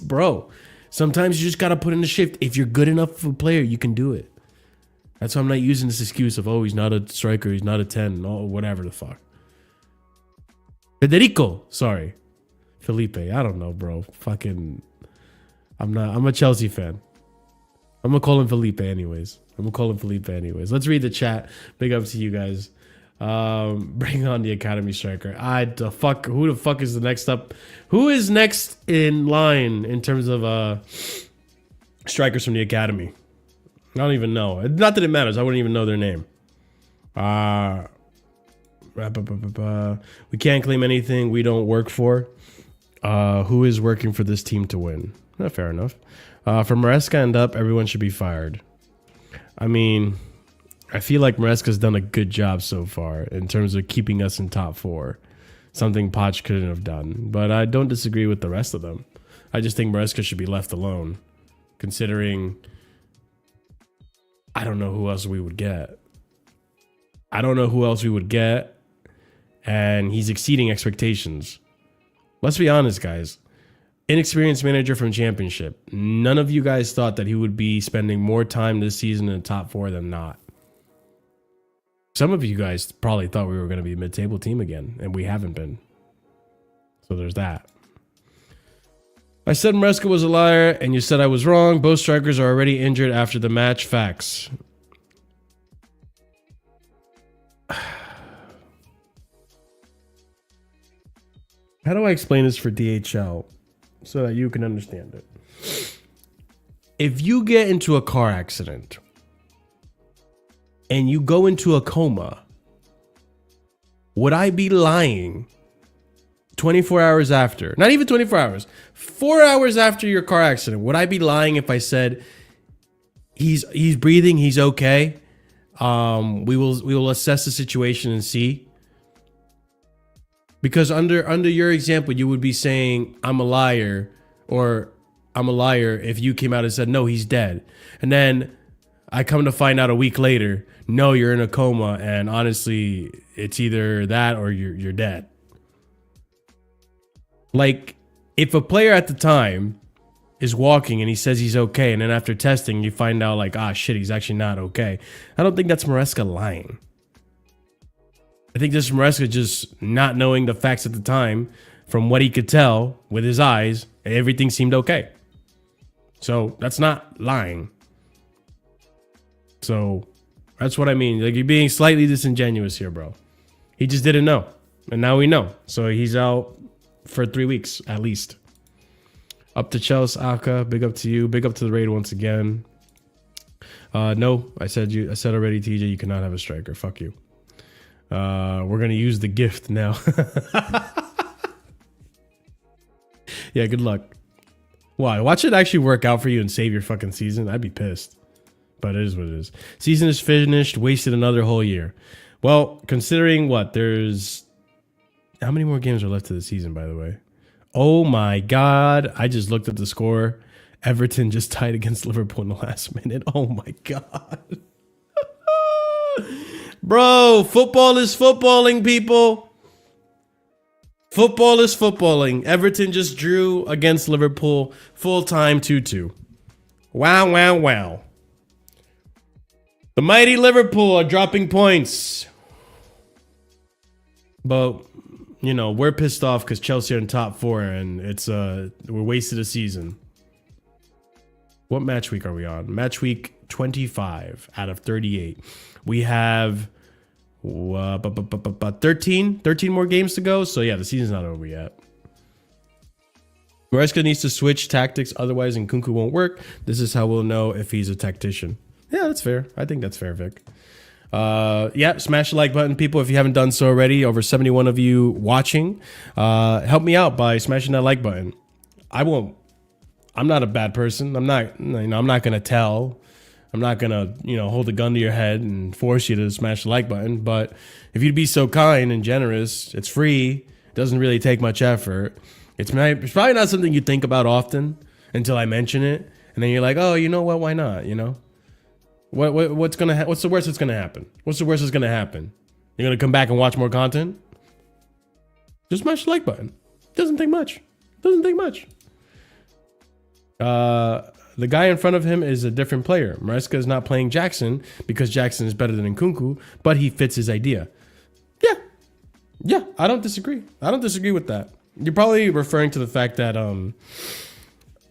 bro, sometimes you just got to put in a shift. If you're good enough of a player, you can do it. That's why I'm not using this excuse of, oh, he's not a striker, he's not a 10, or whatever the fuck. Federico, sorry. Felipe, I don't know, bro. Fucking, I'm a Chelsea fan. I'm gonna call him Felipe anyways. Let's read the chat. Big up to you guys. Bring on the academy striker. Who the fuck is the next up? Who is next in line in terms of strikers from the academy? I don't even know. Not that it matters. I wouldn't even know their name. We can't claim anything we don't work for. Who is working for this team to win? Fair enough. For Maresca and up, everyone should be fired. I mean, I feel like Maresca's done a good job so far in terms of keeping us in top 4. Something Poch couldn't have done. But I don't disagree with the rest of them. I just think Maresca should be left alone, considering I don't know who else we would get. And he's exceeding expectations. Let's be honest, guys. Inexperienced manager from Championship. None of you guys thought that he would be spending more time this season in the top 4 than not. Some of you guys probably thought we were going to be a mid-table team again, and we haven't been. So there's that. I said Maresca was a liar, and you said I was wrong. Both strikers are already injured after the match. Facts. How do I explain this for DHL so that you can understand it? If you get into a car accident and you go into a coma, would I be lying 24 hours after? Not even 24 hours. 4 hours after your car accident. Would I be lying if I said he's breathing, he's okay? We will assess the situation and see. Because under your example, you would be saying I'm a liar, or I'm a liar if you came out and said no, he's dead. And then I come to find out a week later, no, you're in a coma, and honestly, it's either that or you're dead. Like, if a player at the time is walking and he says he's okay, and then after testing you find out like, ah shit, he's actually not okay, I don't think that's Maresca lying. I think this is Maresca just not knowing the facts at the time. From what he could tell with his eyes, everything seemed okay. So that's not lying. So that's what I mean. Like, you're being slightly disingenuous here, bro. He just didn't know, and now we know. So he's out for 3 weeks at least. Up to Chelsea, Aka. Big up to you. Big up to the raid once again. No, I said already, TJ, you cannot have a striker. Fuck you. We're gonna use the gift now. Yeah, good luck. Why? Watch it actually work out for you and save your fucking season. I'd be pissed. But it is what it is. Season is finished. Wasted another whole year. Well, considering what? There's... How many more games are left to the season, by the way? Oh my God. I just looked at the score. Everton just tied against Liverpool in the last minute. Oh my God. Bro, football is footballing, people. Football is footballing. Everton just drew against Liverpool. Full time 2-2. Wow, wow, wow. The mighty Liverpool are dropping points. But, you know, we're pissed off because Chelsea are in top 4 and it's we're wasted a season. What match week are we on? Match week 25 out of 38. We have 13 more games to go. So yeah, the season's not over yet. Maresca needs to switch tactics, otherwise Nkunku won't work. This is how we'll know if he's a tactician. Yeah, that's fair. I think that's fair, Vic. Yeah, smash the like button, people, if you haven't done so already. Over 71 of you watching. Help me out by smashing that like button. I'm not a bad person. I'm not gonna tell. I'm not gonna, hold a gun to your head and force you to smash the like button. But if you'd be so kind and generous, it's free. It doesn't really take much effort. It's probably not something you think about often until I mention it, and then you're like, oh, you know what? Why not? What's the worst that's gonna happen? What's the worst that's gonna happen? You're gonna come back and watch more content? Just smash the like button. Doesn't take much. Doesn't take much. The guy in front of him is a different player. Maresca is not playing Jackson because Jackson is better than Nkunku, but he fits his idea. Yeah, I don't disagree. I don't disagree with that. You're probably referring to the fact that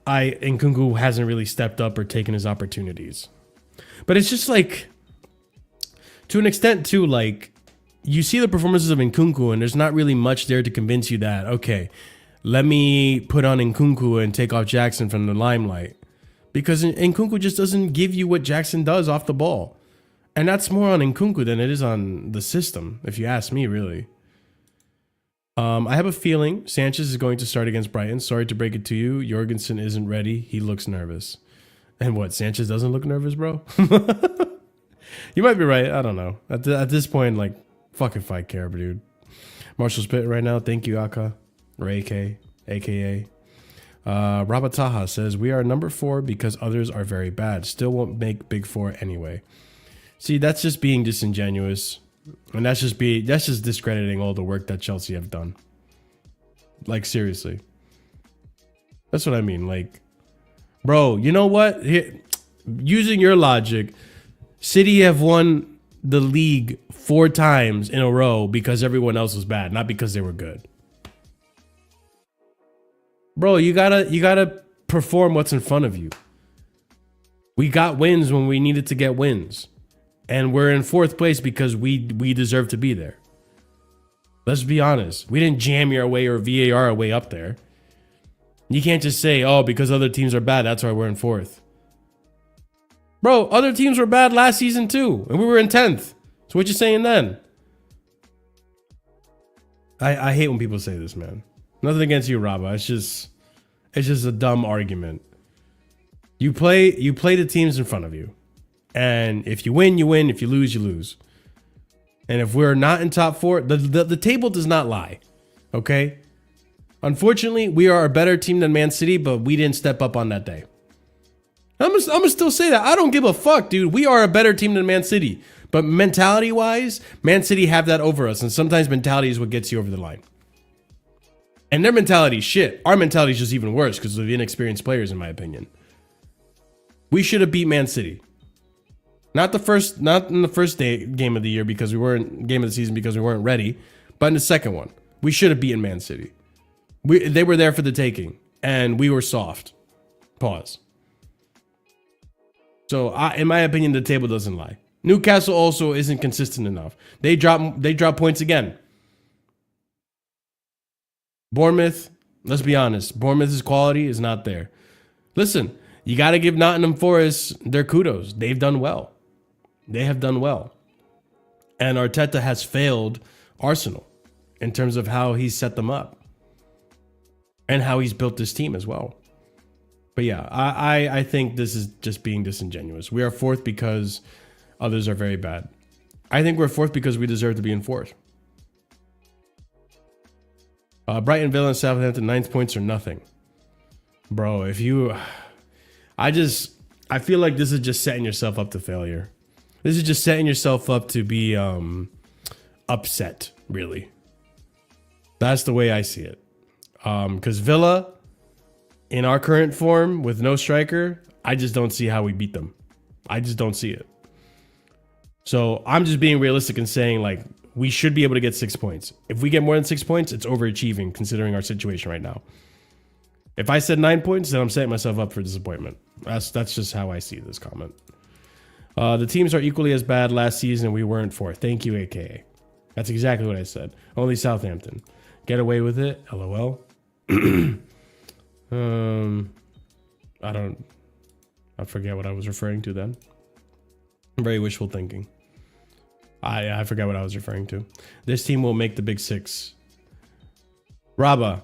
Nkunku hasn't really stepped up or taken his opportunities. But it's just like, to an extent too, like, you see the performances of Nkunku and there's not really much there to convince you that, okay, let me put on Nkunku and take off Jackson from the limelight. Because Nkunku just doesn't give you what Jackson does off the ball. And that's more on Nkunku than it is on the system, if you ask me, really. I have a feeling Sanchez is going to start against Brighton. Sorry to break it to you. Jorgensen isn't ready. He looks nervous. And what, Sanchez doesn't look nervous, bro? You might be right. I don't know. At this point, like, fuck if I care, dude. Marshall Spit right now. Thank you, Aka. Ray K, a.k.a. Rabataha says, we are number 4 because others are very bad. Still won't make Big 4 anyway. See, that's just being disingenuous. And that's just discrediting all the work that Chelsea have done. Like, seriously. That's what I mean. Like, bro, you know what? Using your logic, City have won the league 4 times in a row because everyone else was bad, not because they were good. Bro, you gotta perform what's in front of you. We got wins when we needed to get wins. And we're in 4th place because we deserve to be there. Let's be honest. We didn't jam your way or VAR our way up there. You can't just say, oh, because other teams are bad, that's why we're in 4th. Bro, other teams were bad last season too, and we were in 10th. So what you saying then? I hate when people say this, man. Nothing against you, Rabba. It's just a dumb argument. You play the teams in front of you. And if you win, you win. If you lose, you lose. And if we're not in top 4, the table does not lie. Okay? Unfortunately, we are a better team than Man City, but we didn't step up on that day. I'm gonna still say that. I don't give a fuck, dude. We are a better team than Man City. But mentality-wise, Man City have that over us. And sometimes mentality is what gets you over the line. And their mentality is shit. Our mentality is just even worse because of the inexperienced players, in my opinion. We should have beat Man City. Not in the first game of the year because we weren't game of the season because we weren't ready, but in the second one, we should have beaten Man City. They were there for the taking, and we were soft. Pause. So, in my opinion, the table doesn't lie. Newcastle also isn't consistent enough. They drop points again. Bournemouth, let's be honest. Bournemouth's quality is not there. Listen, you got to give Nottingham Forest their kudos. They've done well. They have done well. And Arteta has failed Arsenal in terms of how he's set them up and how he's built this team as well. But yeah, I think this is just being disingenuous. We are 4th because others are very bad. I think we're 4th because we deserve to be in 4th. Brighton, Villa, and Southampton, 9th points are nothing. Bro, I feel like this is just setting yourself up to failure. This is just setting yourself up to be upset, really. That's the way I see it. Because Villa, in our current form, with no striker, I just don't see how we beat them. I just don't see it. So I'm just being realistic and saying, like, we should be able to get 6 points. If we get more than 6 points, it's overachieving considering our situation right now. If I said 9 points, then I'm setting myself up for disappointment. That's just how I see this comment. The teams are equally as bad last season. We weren't 4th. Thank you, AKA. That's exactly what I said. Only Southampton. Get away with it. LOL. I forget what I was referring to then. Very wishful thinking. I forgot what I was referring to. This team will make the big 6. Rabba,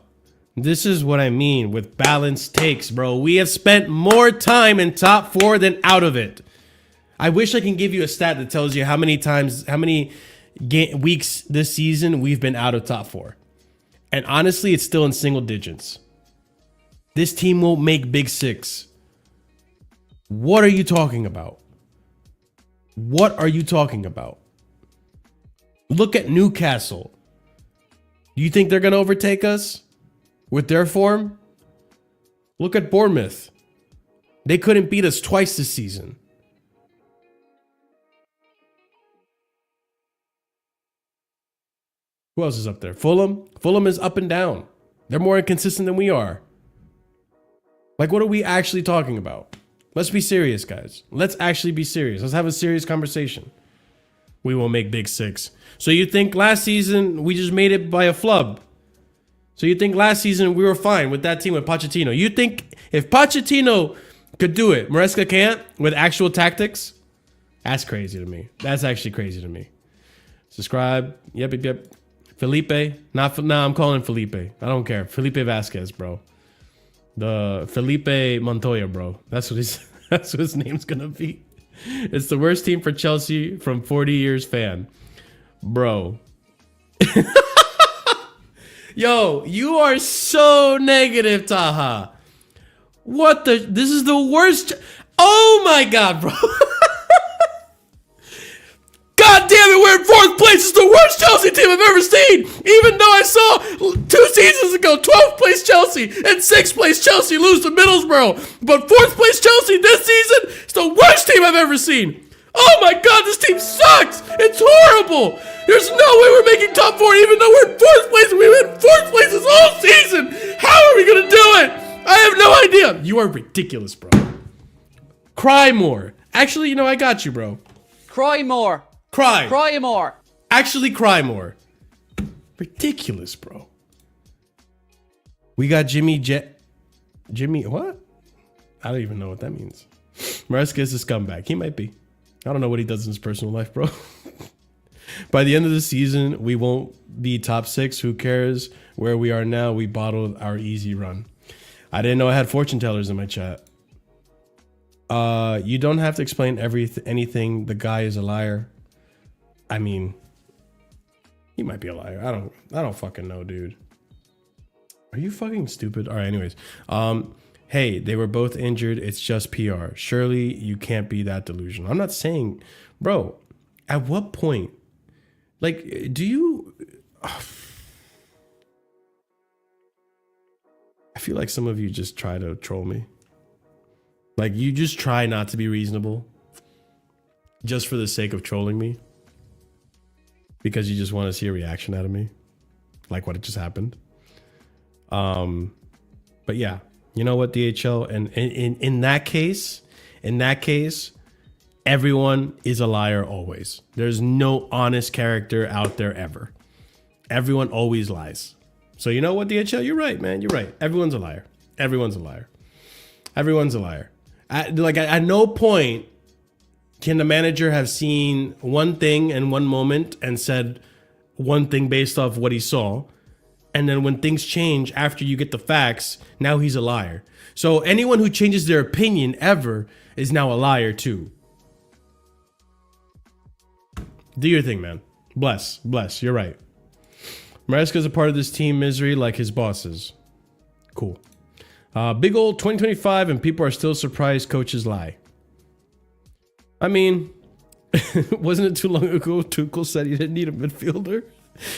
this is what I mean with balanced takes, bro. We have spent more time in top 4 than out of it. I wish I can give you a stat that tells you how many weeks this season we've been out of top 4. And honestly, it's still in single digits. This team won't make big 6. What are you talking about? What are you talking about? Look at Newcastle. Do you think they're going to overtake us with their form? Look at Bournemouth. They couldn't beat us twice this season. Who else is up there? Fulham? Fulham is up and down. They're more inconsistent than we are. Like, what are we actually talking about? Let's be serious, guys. Let's actually be serious. Let's have a serious conversation. We will make big 6. So you think last season we just made it by a flub? So you think last season we were fine with that team with Pochettino? You think if Pochettino could do it, Maresca can't with actual tactics? That's crazy to me. That's actually crazy to me. Subscribe. Yep. Felipe. I'm calling him Felipe. I don't care. Felipe Vasquez, bro. The Felipe Montoya, bro. That's what his name's gonna be. It's the worst team for Chelsea from 40 years fan. Bro. Yo, you are so negative, Taha. This is the worst. Oh my God, bro. God damn it, we're in 4th place. It's the worst Chelsea team I've ever seen. Even though I saw 2 seasons ago 12th place Chelsea and 6th place Chelsea lose to Middlesbrough. But 4th place Chelsea this season, it's the worst team I've ever seen. Oh my God, this team sucks. It's horrible. There's no way we're making top 4 even though we're in 4th place. We were in 4th place this whole season. How are we going to do it? I have no idea. You are ridiculous, bro. Cry more. Actually, I got you, bro. Cry more. Cry more. Actually, cry more. Ridiculous, bro. We got Jimmy what? I don't even know what that means. Maresca is a scumbag. He might be. I don't know what he does in his personal life, bro. By the end of the season, we won't be top 6. Who cares? Where we are now, we bottled our easy run. I didn't know I had fortune tellers in my chat. You don't have to explain anything. The guy is a liar. I mean, he might be a liar. I don't fucking know, dude. Are you fucking stupid? All right, anyways. Hey, they were both injured. It's just PR. Surely you can't be that delusional. I'm not saying, bro, at what point? Like, do you... I feel like some of you just try to troll me. Like, you just try not to be reasonable just for the sake of trolling me. Because you just want to see a reaction out of me. Like what just happened. But yeah, you know what, DHL? And in that case, everyone is a liar always. There's no honest character out there ever. Everyone always lies. So you know what, DHL? You're right, man. You're right. Everyone's a liar. Everyone's a liar. Everyone's a liar. At no point can the manager have seen one thing in one moment and said one thing based off what he saw. And then when things change after you get the facts, now he's a liar. So anyone who changes their opinion ever is now a liar too. Do your thing, man. Bless. You're right. Maresca's a part of this team misery like his bosses. Cool. Big old 2025 and people are still surprised coaches lie. I mean, wasn't it too long ago Tuchel said he didn't need a midfielder?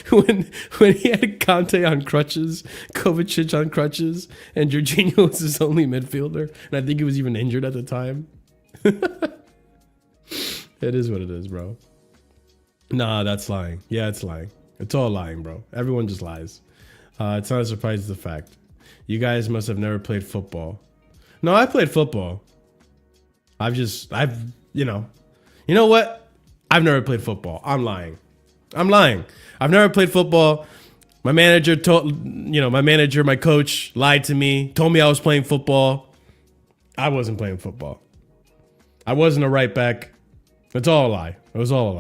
when he had Conte on crutches, Kovacic on crutches, and Jorginho was his only midfielder. And I think he was even injured at the time. It is what it is, bro. Nah, that's lying. Yeah, it's lying. It's all lying, bro. Everyone just lies. It's not a surprise, it's a fact. You guys must have never played football. No, I played football. You know what? I've never played football. I'm lying. I've never played football. My manager my coach lied to me, told me I was playing football. I wasn't playing football. I wasn't a right back. It's all a lie. It was all a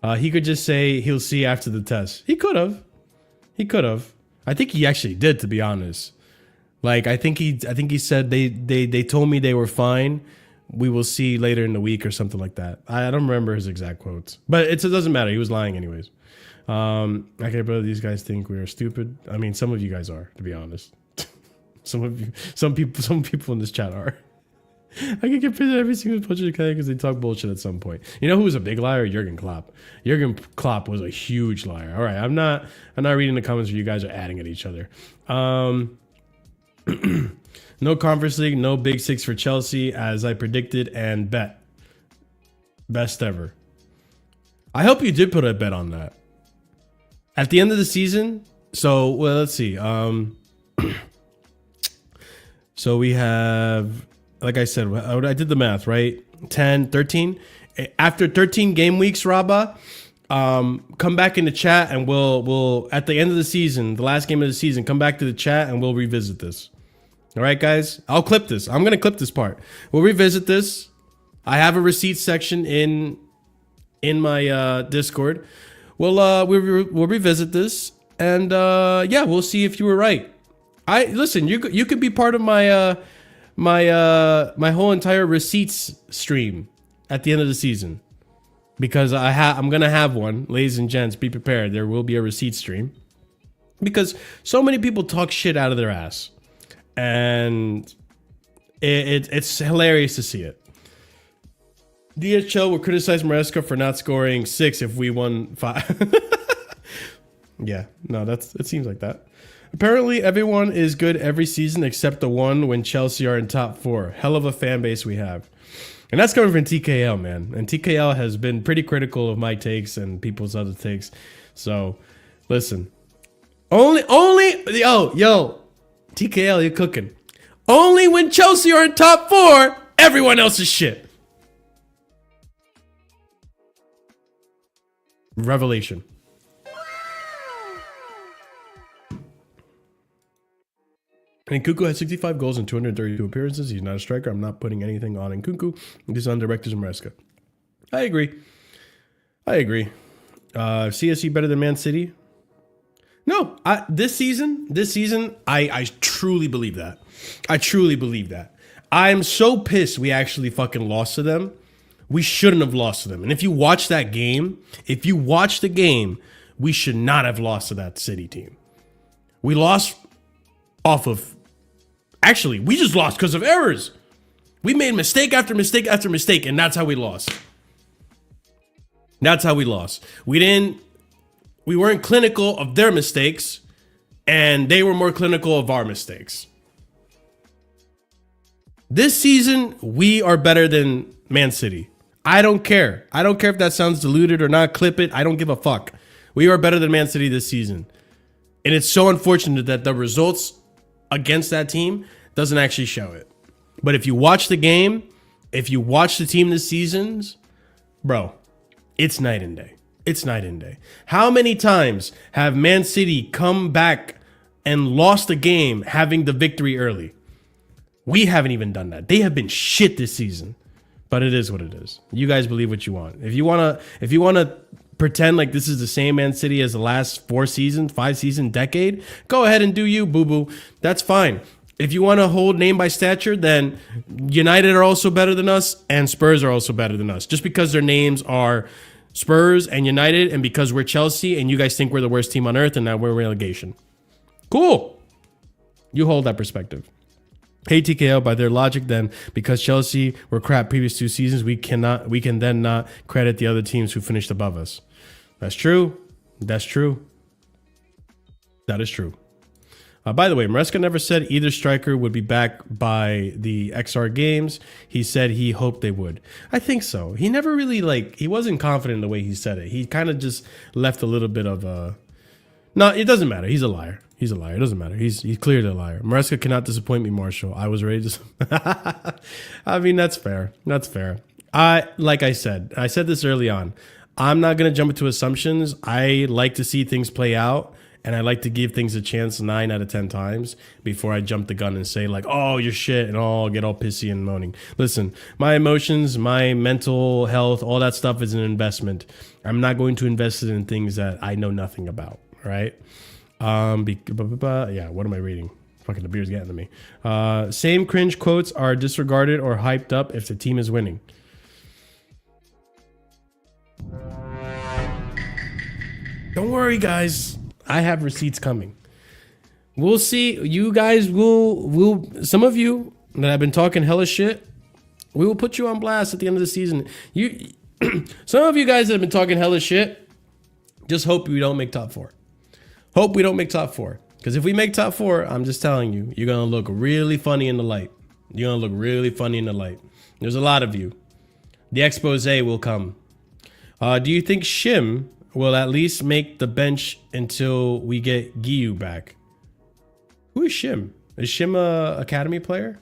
lie. He could just say he'll see after the test. He could have. I think he actually did, to be honest. Like, I think he said they told me they were fine. We will see later in the week or something like that. I don't remember his exact quotes, but it doesn't matter. He was lying anyways. Okay, brother, these guys think we are stupid. I mean, some of you guys are, to be honest. Some people in this chat are. I can get pissed at every single punch because they talk bullshit at some point. You know who was a big liar? Jurgen Klopp. Jurgen Klopp was a huge liar. All right, I'm not reading the comments where you guys are adding at each other. No Conference League, no Big Six for Chelsea, as I predicted and bet. Best ever. I hope you did put a bet on that. At the end of the season, so, well, let's see. So we have, like I said, I did the math, right? 10, 13. After 13 game weeks, Rabba, come back in the chat and we'll, at the end of the season, the last game of the season, come back to the chat and we'll revisit this. All right, guys, I'll clip this. I'm going to clip this part. We'll revisit this. I have a receipt section in my Discord. We'll revisit this, and yeah, we'll see if you were right. Listen. You could be part of my my whole entire receipts stream at the end of the season, because I'm gonna have one, ladies and gents. Be prepared. There will be a receipt stream because so many people talk shit out of their ass. And it's hilarious to see it. DHL will criticize Maresca for not scoring 6 if we won 5. Yeah, no, it seems like that. Apparently, everyone is good every season except the one when Chelsea are in top 4. Hell of a fan base we have. And that's coming from TKL, man. And TKL has been pretty critical of my takes and people's other takes. So, listen. Yo, TKL, you're cooking. Only when Chelsea are in top 4, everyone else is shit. Revelation. Nkunku has 65 goals and 232 appearances. He's not a striker. I'm not putting anything on Nkunku. This is on directors and Maresca. I agree. CSC better than Man City? No, this season, I truly believe that. I truly believe that. I'm so pissed we actually fucking lost to them. We shouldn't have lost to them. And if you watch that game, we should not have lost to that City team. We lost off of... Actually, we just lost because of errors. We made mistake after mistake after mistake, and that's how we lost. That's how we lost. We weren't clinical of their mistakes, and they were more clinical of our mistakes. This season, we are better than Man City. I don't care. I don't care if that sounds diluted or not. Clip it. I don't give a fuck. We are better than Man City this season. And it's so unfortunate that the results against that team doesn't actually show it. But if you watch the game, if you watch the team this season, bro, it's night and day. It's night and day. How many times have Man City come back and lost a game having the victory early? We haven't even done that. They have been shit this season. But it is what it is. You guys believe what you want. If you wanna pretend like this is the same Man City as the last 5 season decade, go ahead and do you, boo-boo. That's fine. If you want to hold name by stature, then United are also better than us and Spurs are also better than us. Just because their names are Spurs and United and because we're Chelsea and you guys think we're the worst team on earth and now we're relegation. Cool. You hold that perspective. Hey TKO, by their logic then, because Chelsea were crap previous 2 seasons, we can then not credit the other teams who finished above us. That's true. That's true. That is true. By the way, Maresca never said either striker would be back by the XR games. He said he hoped they would. I think so. He never really he wasn't confident in the way he said it. He kind of just left a little bit of a... No, it doesn't matter. He's a liar. He's a liar. It doesn't matter. He's clearly a liar. Maresca cannot disappoint me, Marshall. I was ready to... I mean, that's fair. That's fair. Like I said this early on. I'm not going to jump into assumptions. I like to see things play out, and I like to give things a chance 9 out of 10 times before I jump the gun and say like, oh, you're shit, and get all pissy and moaning. Listen, my emotions, my mental health, all that stuff is an investment. I'm not going to invest it in things that I know nothing about, right? Yeah, what am I reading? Fucking the beer's getting to me. Same cringe quotes are disregarded or hyped up if the team is winning. Don't worry, guys. I have receipts coming. We'll see. You guys will some of you that have been talking hella shit, we will put you on blast at the end of the season. Some of you guys that have been talking hella shit, just hope we don't make top 4. Hope we don't make top 4. Because if we make top 4, I'm just telling you, you're going to look really funny in the light. You're going to look really funny in the light. There's a lot of you. The expose will come. Do you think Shim will at least make the bench until we get Giyu back? Who is Shim? Is Shim a academy player?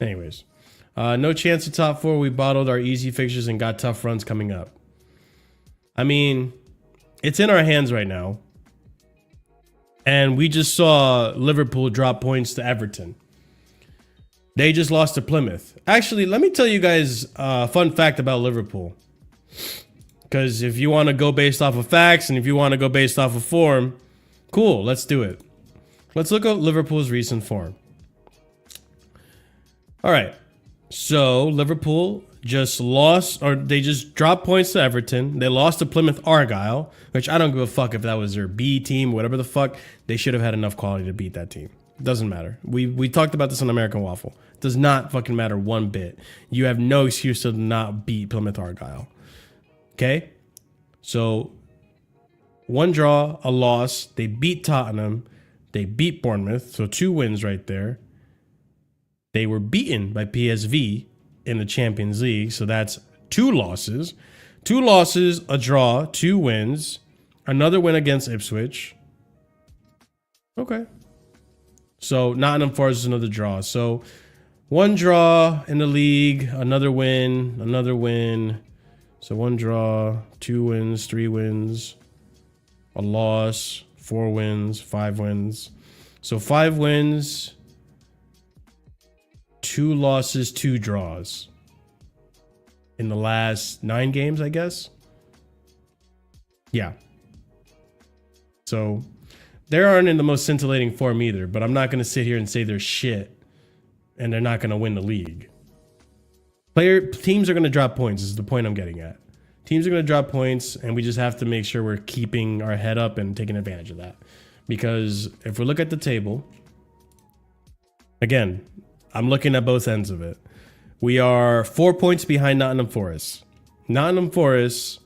Anyways. No chance of top 4. We bottled our easy fixtures and got tough runs coming up. I mean... It's in our hands right now. And we just saw Liverpool drop points to Everton. They just lost to Plymouth. Actually, let me tell you guys a fun fact about Liverpool. Because if you want to go based off of facts and if you want to go based off of form, cool, let's do it. Let's look at Liverpool's recent form. All right. So Liverpool just lost, or they just dropped points to Everton. They lost to Plymouth Argyle, which I don't give a fuck if that was their B team, whatever the fuck. They should have had enough quality to beat that team. Doesn't matter. We talked about this on American Waffle. It does not fucking matter one bit. You have no excuse to not beat Plymouth Argyle. Okay? So, 1 draw, a loss. They beat Tottenham. They beat Bournemouth. So 2 wins right there. They were beaten by PSV in the Champions League. So that's 2 losses. 2 losses, a draw, 2 wins. Another win against Ipswich. Okay. So Nottingham Forest is another draw. So 1 draw in the league, another win, another win. So 1 draw, 2 wins, 3 wins, a loss, 4 wins, 5 wins. So 5 wins, 2 losses, 2 draws in the last 9 games, I guess. Yeah. So they aren't in the most scintillating form either, but I'm not going to sit here and say they're shit and they're not going to win the league. Teams are going to drop points is the point I'm getting at. Teams are going to drop points, and we just have to make sure we're keeping our head up and taking advantage of that. Because if we look at the table, again, I'm looking at both ends of it. We are 4 points behind Nottingham Forest. Nottingham Forest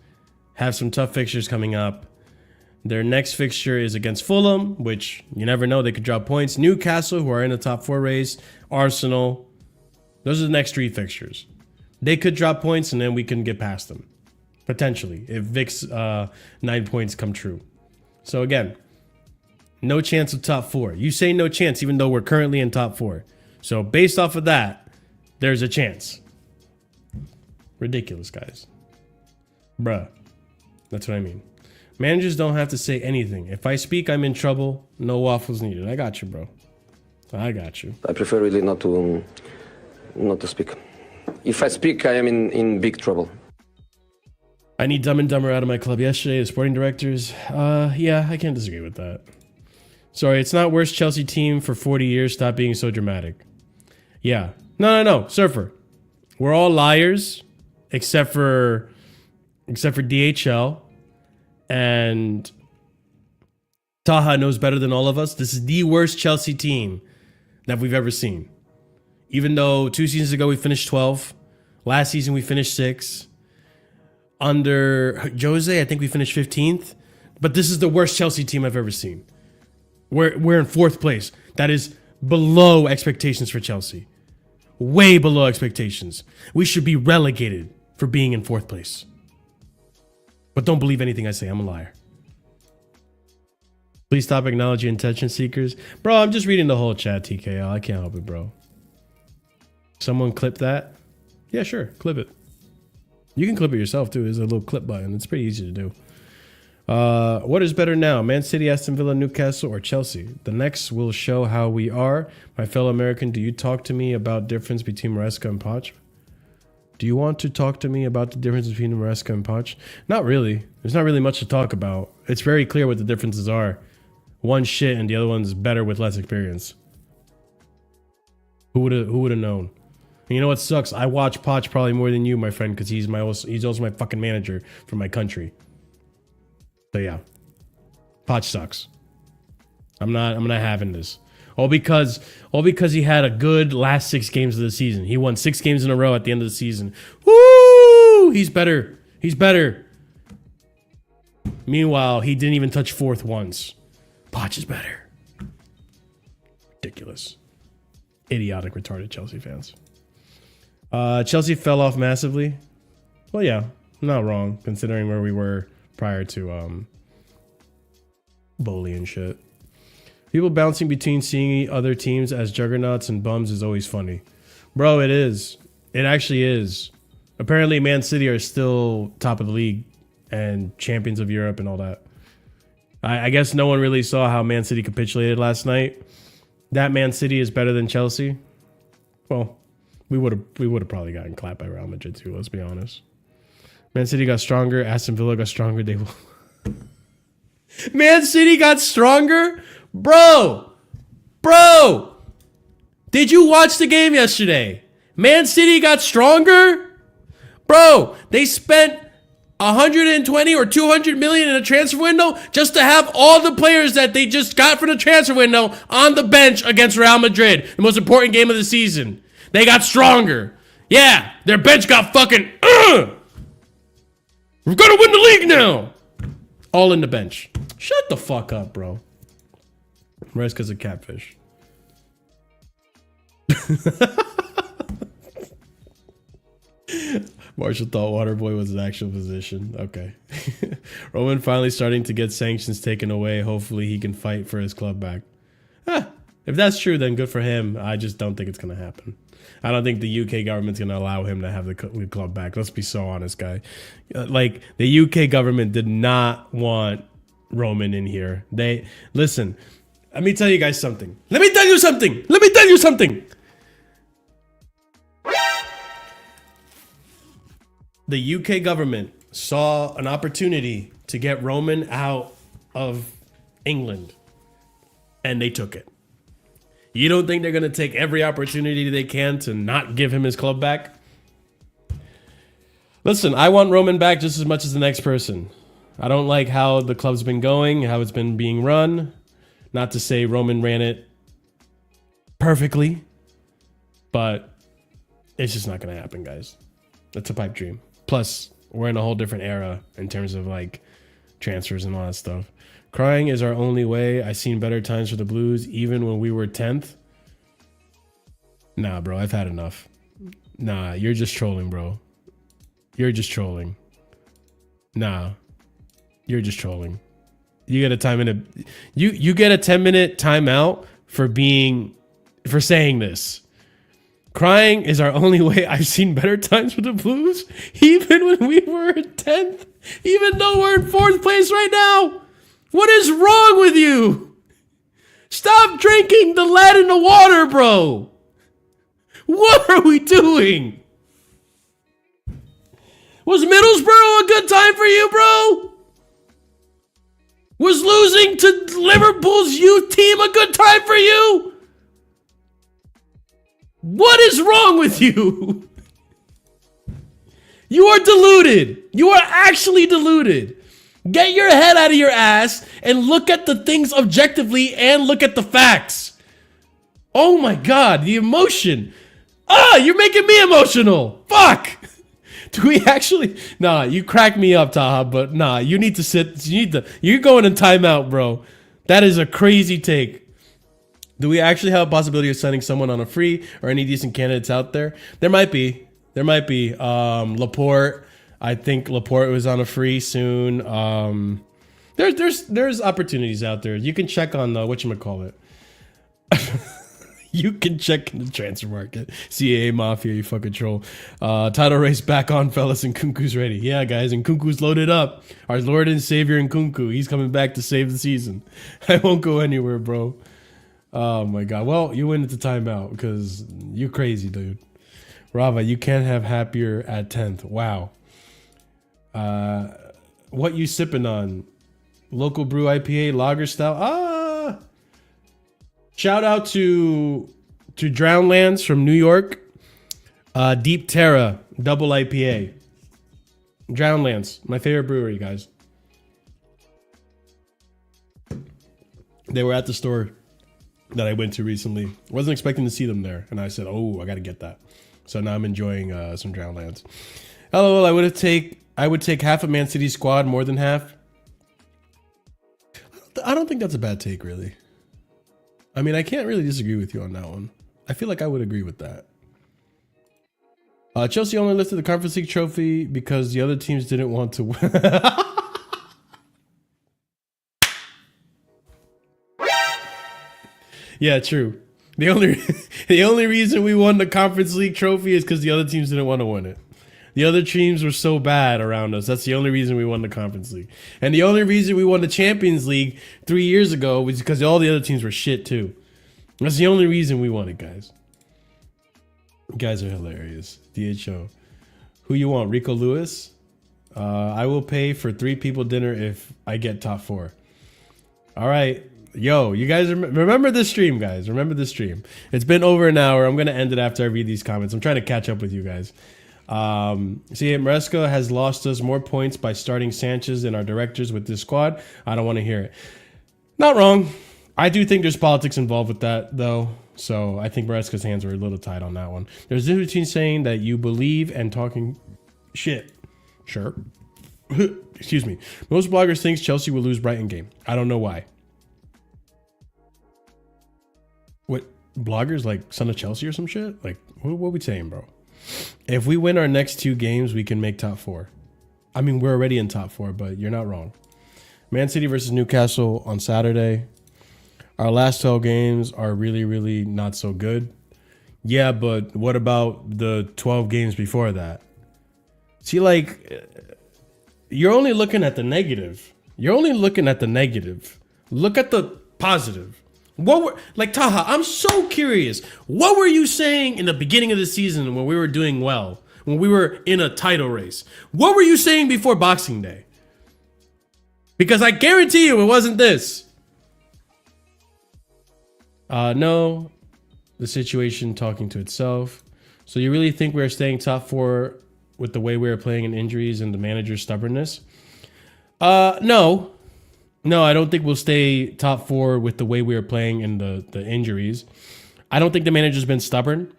have some tough fixtures coming up. Their next fixture is against Fulham, which you never know, they could drop points. Newcastle, who are in the top 4 race. Arsenal. Those are the next 3 fixtures. They could drop points, and then we can get past them. Potentially, if Vic's 9 points come true. So again, no chance of top 4. You say no chance, even though we're currently in top 4. So based off of that, there's a chance. Ridiculous, guys. Bruh. That's what I mean. Managers don't have to say anything. If I speak, I'm in trouble. No waffles needed. I got you, bro. I got you. I prefer really not to speak. If I speak, I am in big trouble. I need Dumb and Dumber out of my club yesterday. The sporting directors. Yeah, I can't disagree with that. Sorry, it's not worst Chelsea team for 40 years. Stop being so dramatic. Yeah. No, Surfer. We're all liars, except for DHL. And Taha knows better than all of us. This is the worst Chelsea team that we've ever seen. Even though 2 seasons ago we finished 12. Last season we finished 6. Under Jose, I think we finished 15th. But this is the worst Chelsea team I've ever seen. We're in 4th place. That is below expectations for Chelsea. Way below expectations. We should be relegated for being in 4th place. But don't believe anything I say. I'm a liar. Please stop acknowledging attention seekers. Bro, I'm just reading the whole chat, TKL. I can't help it, bro. Someone clip that? Yeah, sure. Clip it. You can clip it yourself, too. There's a little clip button. It's pretty easy to do. What is better now? Man City, Aston Villa, Newcastle, or Chelsea? The next will show how we are. My fellow American, do you talk to me about difference between Maresca and Poch? Do you want to talk to me about the difference between Maresca and Poch? Not really. There's not really much to talk about. It's very clear what the differences are. One's shit and the other one's better with less experience. Who would have known? And you know what sucks? I watch Poch probably more than you, my friend, because he's also my fucking manager for my country. So yeah, Poch sucks. I'm not having this. All because he had a good last 6 games of the season. He won 6 games in a row at the end of the season. Woo! He's better. He's better. Meanwhile, he didn't even touch 4th once. Poch is better. Ridiculous. Idiotic, retarded Chelsea fans. Chelsea fell off massively. Well, yeah, not wrong considering where we were prior to bully and shit. People bouncing between seeing other teams as juggernauts and bums is always funny. Bro, it is. It actually is. Apparently, Man City are still top of the league and champions of Europe and all that. I guess no one really saw how Man City capitulated last night. That Man City is better than Chelsea. Well, we would have probably gotten clapped by Real Madrid too, let's be honest. Man City got stronger. Aston Villa got stronger. They will. Man City got stronger? Bro! Did you watch the game yesterday? Man City got stronger? Bro, they spent 120 or 200 million in a transfer window just to have all the players that they just got from the transfer window on the bench against Real Madrid, the most important game of the season. They got stronger. Yeah, their bench got fucking we're gonna win the league now. All in the bench. Shut the fuck up, bro. Maresca's a catfish. Marshall thought Waterboy was his actual position. Okay. Roman finally starting to get sanctions taken away. Hopefully he can fight for his club back. If that's true, then good for him. I just don't think it's going to happen. I don't think the UK government's going to allow him to have the club back. Let's be so honest, guy. Like, the UK government did not want Roman in here. They listen. Let me tell you guys something. Let me tell you something. Let me tell you something. The UK government saw an opportunity to get Roman out of England, and they took it. You don't think they're going to take every opportunity they can to not give him his club back? Listen, I want Roman back just as much as the next person. I don't like how the club's been going, how it's been being run. Not to say Roman ran it perfectly, but it's just not going to happen, guys. That's a pipe dream. Plus, we're in a whole different era in terms of like transfers and all that stuff. Crying is our only way. I seen better times for the Blues, even when we were 10th. Nah, bro, I've had enough. Nah, you're just trolling, bro. You're just trolling. Nah, you're just trolling. You get a time in a you get a 10-minute timeout for saying this. Crying is our only way. I've seen better times for the Blues, even when we were in 10th, even though we're in 4th place right now. What is wrong with you? Stop drinking the lead in the water, bro. What are we doing? Was Middlesbrough a good time for you, bro? Was losing to Liverpool's youth team a good time for you? What is wrong with you? You are deluded. You are actually deluded. Get your head out of your ass and look at the things objectively and look at the facts. Oh my God, the emotion. You're making me emotional. Fuck. Do we actually? Nah, you crack me up, Taha, but nah, you need to sit. You're going in timeout, bro. That is a crazy take. Do we actually have a possibility of sending someone on a free or any decent candidates out there? There might be. Laporte. I think Laporte was on a free soon. There's opportunities out there. You can check on whatchamacallit. You can check in the transfer market. CAA Mafia, you fucking troll. Title race back on, fellas, and Nkunku's ready. Yeah, guys, and Nkunku's loaded up. Our Lord and Savior Nkunku. He's coming back to save the season. I won't go anywhere, bro. Oh, my God. Well, you went into timeout because you crazy, dude. Rava, you can't have happier at 10th. Wow. What you sipping on? Local brew IPA, lager style? Shout out to Drownlands from New York. Deep Terra, double IPA. Drownlands, my favorite brewery, guys. They were at the store that I went to recently. Wasn't expecting to see them there. And I said, oh, I got to get that. So now I'm enjoying some Drownlands. LOL, I would take half of Man City's squad, more than half. I don't think that's a bad take, really. I mean, I can't really disagree with you on that one. I feel like I would agree with that. Chelsea only lifted the Conference League trophy because the other teams didn't want to win. Yeah, true. The only reason we won the Conference League trophy is because the other teams didn't want to win it. The other teams were so bad around us. That's the only reason we won the Conference League. And the only reason we won the Champions League 3 years ago was because all the other teams were shit too. That's the only reason we won it, guys. You guys are hilarious. DHO. Who you want? Rico Lewis? I will pay for 3 people dinner if I get top 4. All right. Yo, you guys remember this stream, guys. Remember this stream. It's been over an hour. I'm going to end it after I read these comments. I'm trying to catch up with you guys. See, Maresca has lost us more points by starting Sanchez and our directors with this squad. I don't want to hear it. Not wrong. I do think there's politics involved with that, though. So I think Maresca's hands were a little tied on that one. There's a difference between saying that you believe and talking shit. Sure. Excuse me. Most bloggers think Chelsea will lose Brighton game. I don't know why. What? Bloggers like Son of Chelsea or some shit? Like, what are we saying, bro? If we win our next 2 games, we can make top 4. I mean, we're already in top 4, but you're not wrong. Man City versus Newcastle on Saturday. Our last 12 games are really, really not so good. Yeah, but what about the 12 games before that? See, like, you're only looking at the negative. You're only looking at the negative. Look at the positive. Taha, I'm so curious. What were you saying in the beginning of the season when we were doing well? When we were in a title race? What were you saying before Boxing Day? Because I guarantee you it wasn't this. No. The situation talking to itself. So you really think we're staying top 4 with the way we were playing in injuries and the manager's stubbornness? No. No, I don't think we'll stay top 4 with the way we were playing in the injuries. I don't think the manager's been stubborn,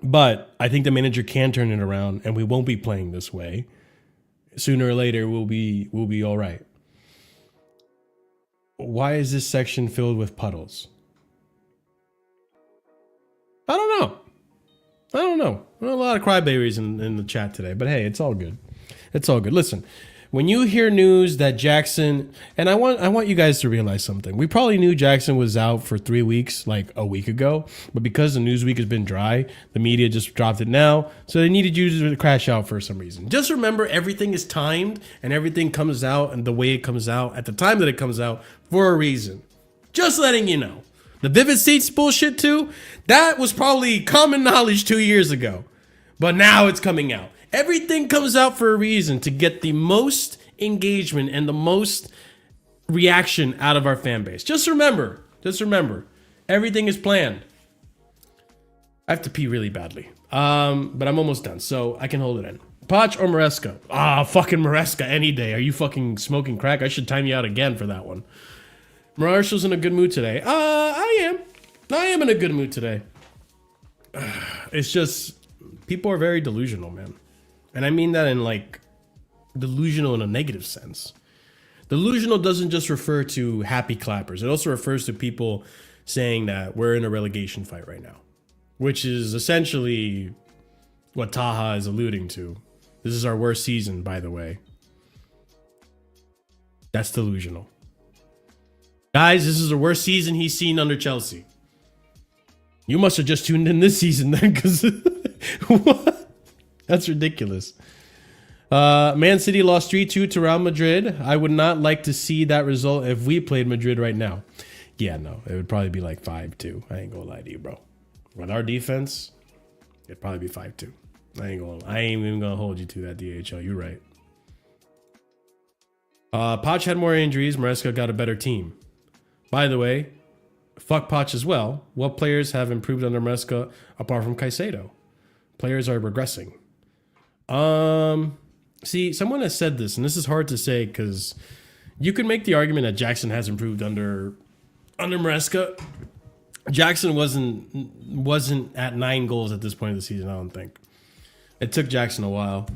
but I think the manager can turn it around, and we won't be playing this way. Sooner or later, we'll be all right. Why is this section filled with puddles? I don't know. There are a lot of crybabies in the chat today, but hey, it's all good. It's all good. Listen, when you hear news that Jackson, and I want you guys to realize something. We probably knew Jackson was out for 3 weeks, like a week ago, but because the news week has been dry, the media just dropped it now, so they needed you to crash out for some reason. Just remember, everything is timed, and everything comes out and the way it comes out at the time that it comes out for a reason. Just letting you know. The Vivid Seats bullshit too, that was probably common knowledge 2 years ago. But now it's coming out. Everything comes out for a reason, to get the most engagement and the most reaction out of our fan base. Just remember, everything is planned. I have to pee really badly. But I'm almost done, so I can hold it in. Poch or Maresca? Fucking Maresca any day. Are you fucking smoking crack? I should time you out again for that one. Marshall's in a good mood today. I am in a good mood today. It's just, people are very delusional, man. And I mean that in like, delusional in a negative sense. Delusional doesn't just refer to happy clappers. It also refers to people saying that we're in a relegation fight right now, which is essentially what Taha is alluding to. This is our worst season, by the way. That's delusional. Guys, this is the worst season he's seen under Chelsea. You must have just tuned in this season then, because what? That's ridiculous. Man City lost 3-2 to Real Madrid. I would not like to see that result if we played Madrid right now. Yeah, no, it would probably be like 5-2. I ain't gonna lie to you, bro. With our defense, it'd probably be 5-2. I ain't even gonna hold you to that, DHL. You're right. Poch had more injuries. Maresca got a better team. By the way, fuck Poch as well. What players have improved under Maresca apart from Caicedo? Players are regressing. See, someone has said this, and this is hard to say because you could make the argument that Jackson has improved under Maresca. Jackson wasn't at 9 goals at this point of the season, I don't think. It took Jackson a while.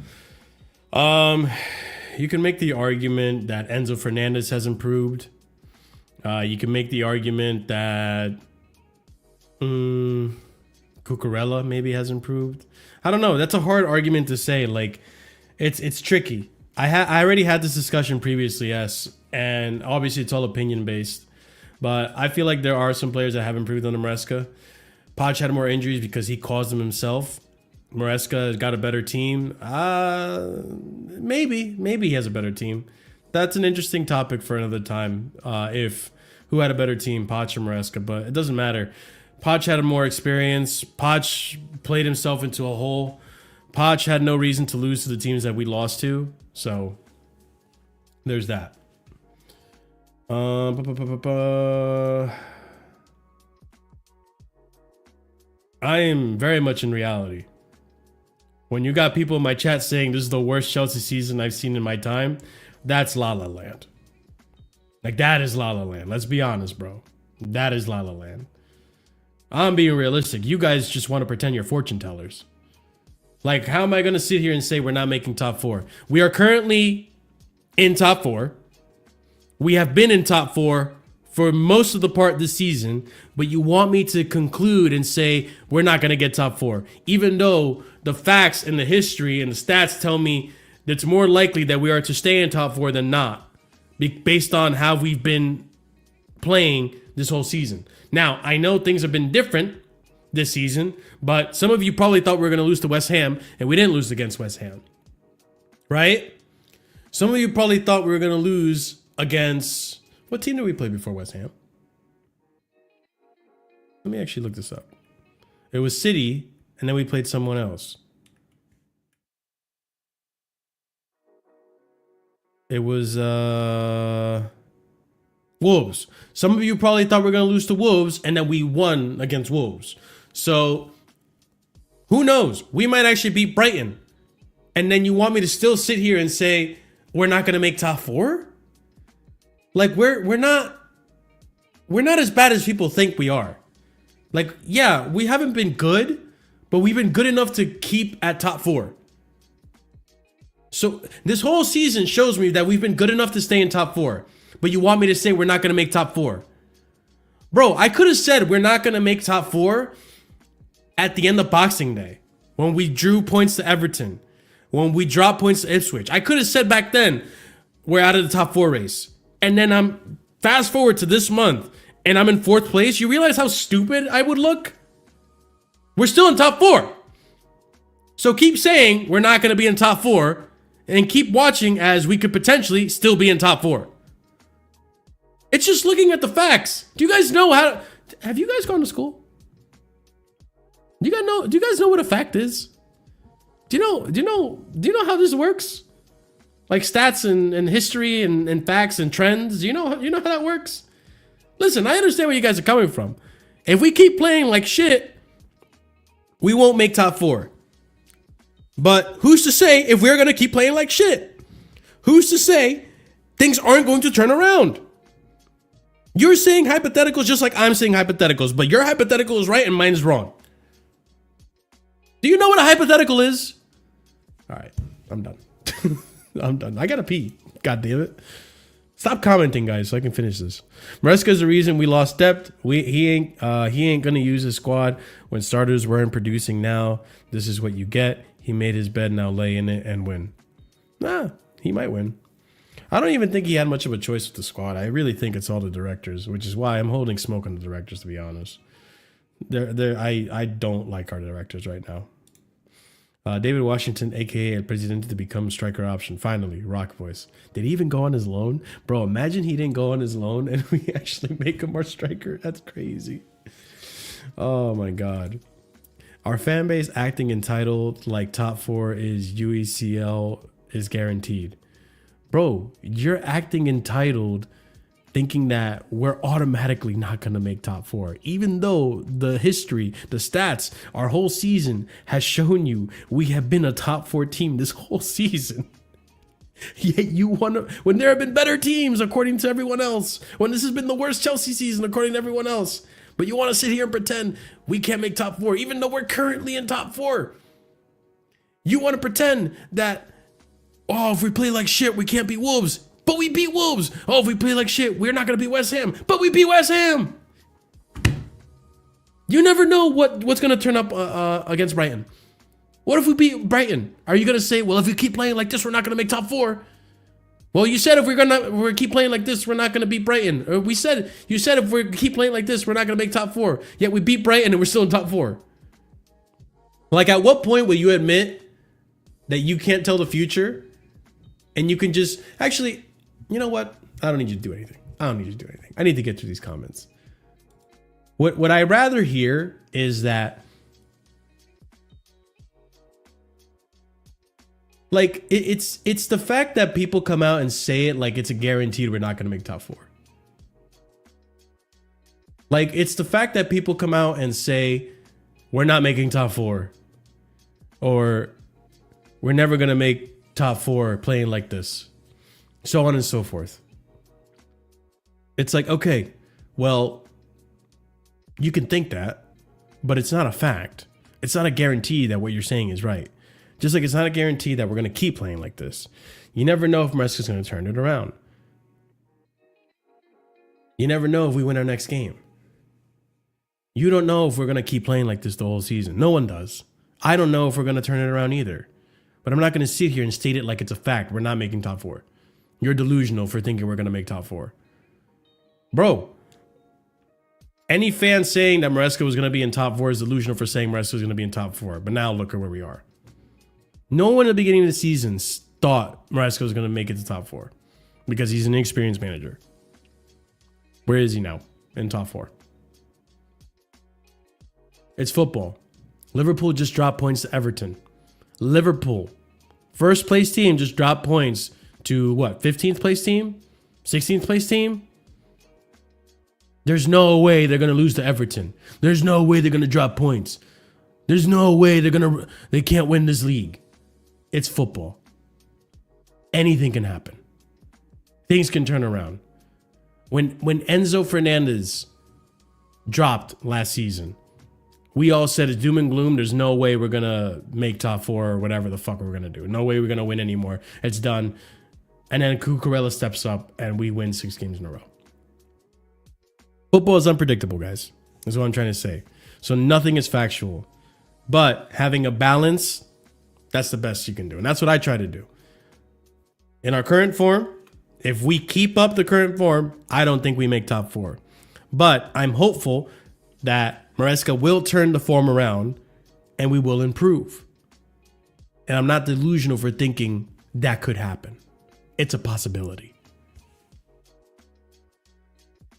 You can make the argument that Enzo Fernandez has improved. You can make the argument that Cucurella maybe has improved. I don't know. That's a hard argument to say. Like, it's tricky. I already had this discussion previously, yes, and obviously it's all opinion based. But I feel like there are some players that have improved under Maresca. Poch had more injuries because he caused them himself. Maresca got a better team. Maybe he has a better team. That's an interesting topic for another time. If who had a better team, Poch or Maresca, but it doesn't matter. Poch had more experience. Poch played himself into a hole. Poch had no reason to lose to the teams that we lost to. So there's that. I am very much in reality. When you got people in my chat saying this is the worst Chelsea season I've seen in my time, that's La La Land. Like, that is La La Land. Let's be honest, bro. That is La La Land. I'm being realistic. You guys just want to pretend you're fortune tellers. Like, how am I going to sit here and say we're not making top 4? We are currently in top 4. We have been in top 4 for most of the part this season, but you want me to conclude and say we're not going to get top 4, even though the facts and the history and the stats tell me that it's more likely that we are to stay in top 4 than not, based on how we've been playing this whole season. Now, I know things have been different this season, but some of you probably thought we were going to lose to West Ham, and we didn't lose against West Ham, right? Some of you probably thought we were going to lose against, what team did we play before West Ham? Let me actually look this up. It was City, and then we played someone else. It was Wolves. Some of you probably thought we were going to lose to Wolves, and then we won against Wolves. So who knows? We might actually beat Brighton. And then you want me to still sit here and say we're not going to make top 4? Like we're not as bad as people think we are. Like, yeah, we haven't been good, but we've been good enough to keep at top 4. So this whole season shows me that we've been good enough to stay in top 4. But you want me to say we're not going to make top 4. Bro, I could have said we're not going to make top 4 at the end of Boxing Day, when we drew points to Everton, when we dropped points to Ipswich. I could have said back then we're out of the top 4 race. And then I'm fast forward to this month and I'm in 4th place. You realize how stupid I would look? We're still in top 4. So keep saying we're not going to be in top 4 and keep watching as we could potentially still be in top 4. It's just looking at the facts. Do you guys know how? Have you guys gone to school? Do you guys know what a fact is? Do you know how this works? Like stats and history and facts and trends. Do you know how that works? Listen, I understand where you guys are coming from. If we keep playing like shit, we won't make top 4. But who's to say if we're going to keep playing like shit? Who's to say things aren't going to turn around? You're saying hypotheticals just like I'm saying hypotheticals, but your hypothetical is right and mine is wrong. Do you know what a hypothetical is? All right, I'm done. I'm done. I gotta pee. God damn it. Stop commenting, guys, so I can finish this. Maresca is the reason we lost depth. He ain't gonna use his squad when starters weren't producing. Now this is what you get. He made his bed, now lay in it and win. Nah, he might win. I don't even think he had much of a choice with the squad. I really think it's all the directors, which is why I'm holding smoke on the directors, to be honest. I don't like our directors right now. David Washington, a.k.a. El Presidente, to become striker option. Finally, rock voice. Did he even go on his loan? Bro, imagine he didn't go on his loan and we actually make him our striker. That's crazy. Oh, my God. Our fan base acting entitled like top 4 is UECL is guaranteed. Bro, you're acting entitled thinking that we're automatically not going to make top 4. Even though the history, the stats, our whole season has shown you we have been a top 4 team this whole season. Yet you want to, when there have been better teams according to everyone else, when this has been the worst Chelsea season according to everyone else, but you want to sit here and pretend we can't make top 4 even though we're currently in top 4. You want to pretend that, oh, if we play like shit, we can't beat Wolves. But we beat Wolves. Oh, if we play like shit, we're not going to beat West Ham. But we beat West Ham. You never know what's going to turn up against Brighton. What if we beat Brighton? Are you going to say, well, if we keep playing like this, we're not going to make top 4? Well, you said if we're keep playing like this, we're not going to beat Brighton. Or you said if we keep playing like this, we're not going to make top 4. Yet we beat Brighton and we're still in top 4. Like, at what point will you admit that you can't tell the future and you can just actually... You know what? I don't need you to do anything. I don't need you to do anything. I need to get through these comments. What I rather hear is that, like, it's the fact that people come out and say it like it's a guaranteed we're not going to make top 4. Like, it's the fact that people come out and say we're not making top 4, or we're never going to make top 4 playing like this. So on and so forth. It's like, okay, well, you can think that, but it's not a fact. It's not a guarantee that what you're saying is right. Just like it's not a guarantee that we're going to keep playing like this. You never know if Maresca's going to turn it around. You never know if we win our next game. You don't know if we're going to keep playing like this the whole season. No one does. I don't know if we're going to turn it around either. But I'm not going to sit here and state it like it's a fact. We're not making top 4. You're delusional for thinking we're going to make top 4. Bro, any fan saying that Maresca was going to be in top 4 is delusional for saying Maresca was going to be in top 4. But now look at where we are. No one at the beginning of the season thought Maresca was going to make it to top 4. because he's an inexperienced manager. Where is he now? In top 4. It's football. Liverpool just dropped points to Everton. Liverpool, first place team, just dropped points to what? 15th place team? 16th place team? There's no way they're going to lose to Everton. There's no way they're going to drop points. There's no way they can't win this league. It's football. Anything can happen. Things can turn around. When Enzo Fernandez dropped last season, we all said it's doom and gloom. There's no way we're going to make top 4 or whatever the fuck we're going to do. No way we're going to win anymore. It's done. And then Cucurella steps up and we win 6 games in a row. Football is unpredictable, guys. That's what I'm trying to say. So nothing is factual. But having a balance, that's the best you can do. And that's what I try to do. In our current form, if we keep up the current form, I don't think we make top 4. But I'm hopeful that Maresca will turn the form around and we will improve. And I'm not delusional for thinking that could happen. It's a possibility.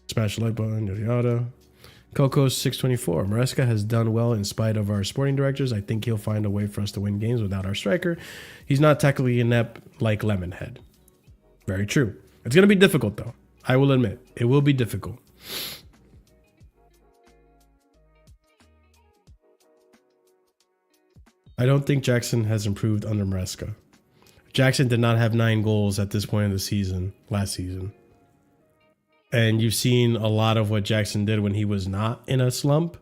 Smash the like button, yada yada. Coco's 624. Maresca has done well in spite of our sporting directors. I think he'll find a way for us to win games without our striker. He's not technically inept like Lemonhead. Very true. It's going to be difficult, though. I will admit. It will be difficult. I don't think Jackson has improved under Maresca. Jackson did not have 9 goals at this point of the season, last season. And you've seen a lot of what Jackson did when he was not in a slump.